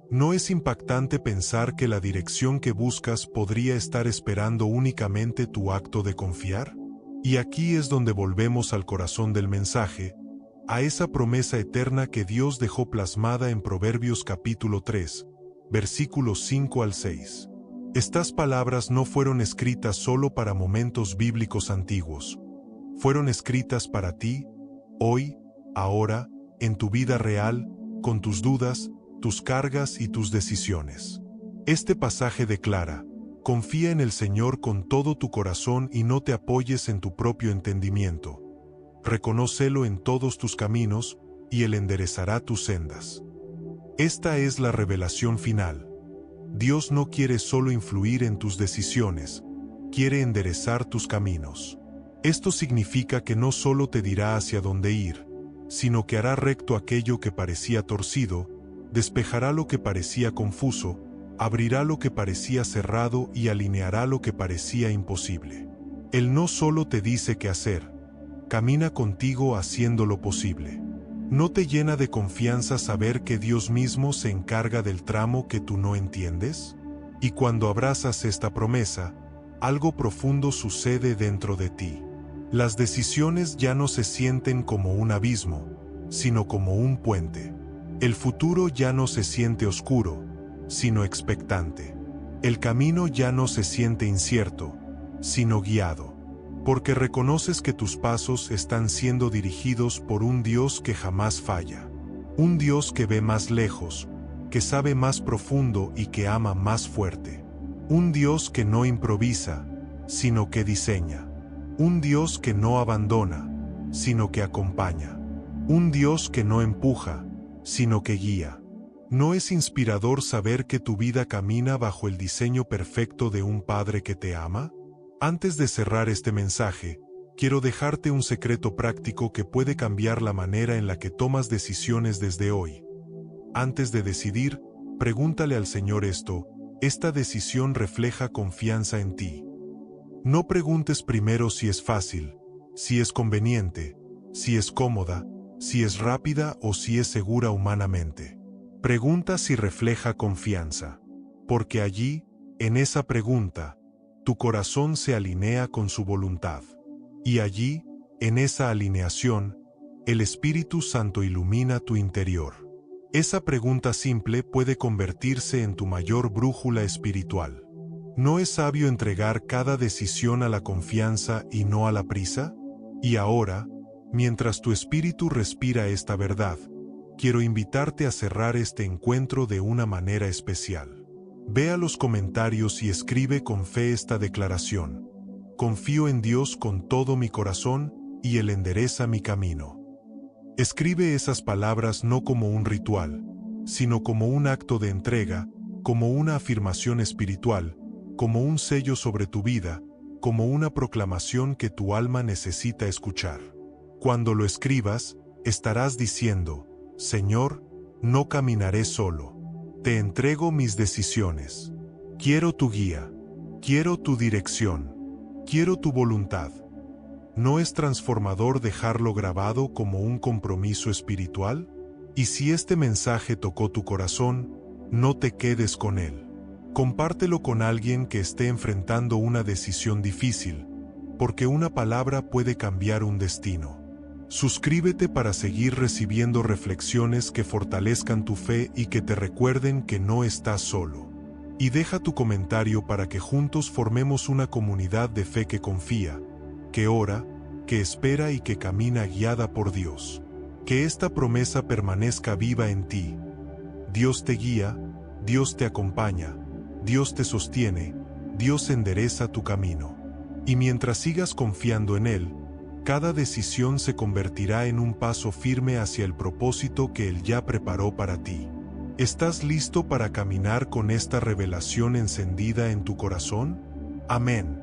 ¿No es impactante pensar que la dirección que buscas podría estar esperando únicamente tu acto de confiar? Y aquí es donde volvemos al corazón del mensaje. a esa promesa eterna que Dios dejó plasmada en Proverbios capítulo 3, versículos 5 al 6. Estas palabras no fueron escritas solo para momentos bíblicos antiguos. Fueron escritas para ti, hoy, ahora, en tu vida real, con tus dudas, tus cargas y tus decisiones. Este pasaje declara: confía en el Señor con todo tu corazón y no te apoyes en tu propio entendimiento. Reconócelo en todos tus caminos, y Él enderezará tus sendas. Esta es la revelación final. Dios no quiere solo influir en tus decisiones, quiere enderezar tus caminos. Esto significa que no solo te dirá hacia dónde ir, sino que hará recto aquello que parecía torcido, despejará lo que parecía confuso, abrirá lo que parecía cerrado y alineará lo que parecía imposible. Él no solo te dice qué hacer, camina contigo haciendo lo posible. ¿No te llena de confianza saber que Dios mismo se encarga del tramo que tú no entiendes? Y cuando abrazas esta promesa, algo profundo sucede dentro de ti. Las decisiones ya no se sienten como un abismo, sino como un puente. El futuro ya no se siente oscuro, sino expectante. El camino ya no se siente incierto, sino guiado. Porque reconoces que tus pasos están siendo dirigidos por un Dios que jamás falla. Un Dios que ve más lejos, que sabe más profundo y que ama más fuerte. Un Dios que no improvisa, sino que diseña. Un Dios que no abandona, sino que acompaña. Un Dios que no empuja, sino que guía. ¿No es inspirador saber que tu vida camina bajo el diseño perfecto de un Padre que te ama? Antes de cerrar este mensaje, quiero dejarte un secreto práctico que puede cambiar la manera en la que tomas decisiones desde hoy. Antes de decidir, pregúntale al Señor esto: ¿esta decisión refleja confianza en ti? No preguntes primero si es fácil, si es conveniente, si es cómoda, si es rápida o si es segura humanamente. Pregunta si refleja confianza, porque allí, en esa pregunta, tu corazón se alinea con su voluntad. Y allí, en esa alineación, el Espíritu Santo ilumina tu interior. Esa pregunta simple puede convertirse en tu mayor brújula espiritual. ¿No es sabio entregar cada decisión a la confianza y no a la prisa? Y ahora, mientras tu espíritu respira esta verdad, quiero invitarte a cerrar este encuentro de una manera especial. Ve a los comentarios y escribe con fe esta declaración: confío en Dios con todo mi corazón, y Él endereza mi camino. Escribe esas palabras no como un ritual, sino como un acto de entrega, como una afirmación espiritual, como un sello sobre tu vida, como una proclamación que tu alma necesita escuchar. Cuando lo escribas, estarás diciendo: Señor, no caminaré solo. Te entrego mis decisiones. Quiero tu guía. Quiero tu dirección. Quiero tu voluntad. ¿No es transformador dejarlo grabado como un compromiso espiritual? Y si este mensaje tocó tu corazón, no te quedes con él. Compártelo con alguien que esté enfrentando una decisión difícil, porque una palabra puede cambiar un destino. Suscríbete para seguir recibiendo reflexiones que fortalezcan tu fe y que te recuerden que no estás solo. Y deja tu comentario para que juntos formemos una comunidad de fe que confía, que ora, que espera y que camina guiada por Dios. Que esta promesa permanezca viva en ti. Dios te guía, Dios te acompaña, Dios te sostiene, Dios endereza tu camino. Y mientras sigas confiando en Él, cada decisión se convertirá en un paso firme hacia el propósito que Él ya preparó para ti. ¿Estás listo para caminar con esta revelación encendida en tu corazón? Amén.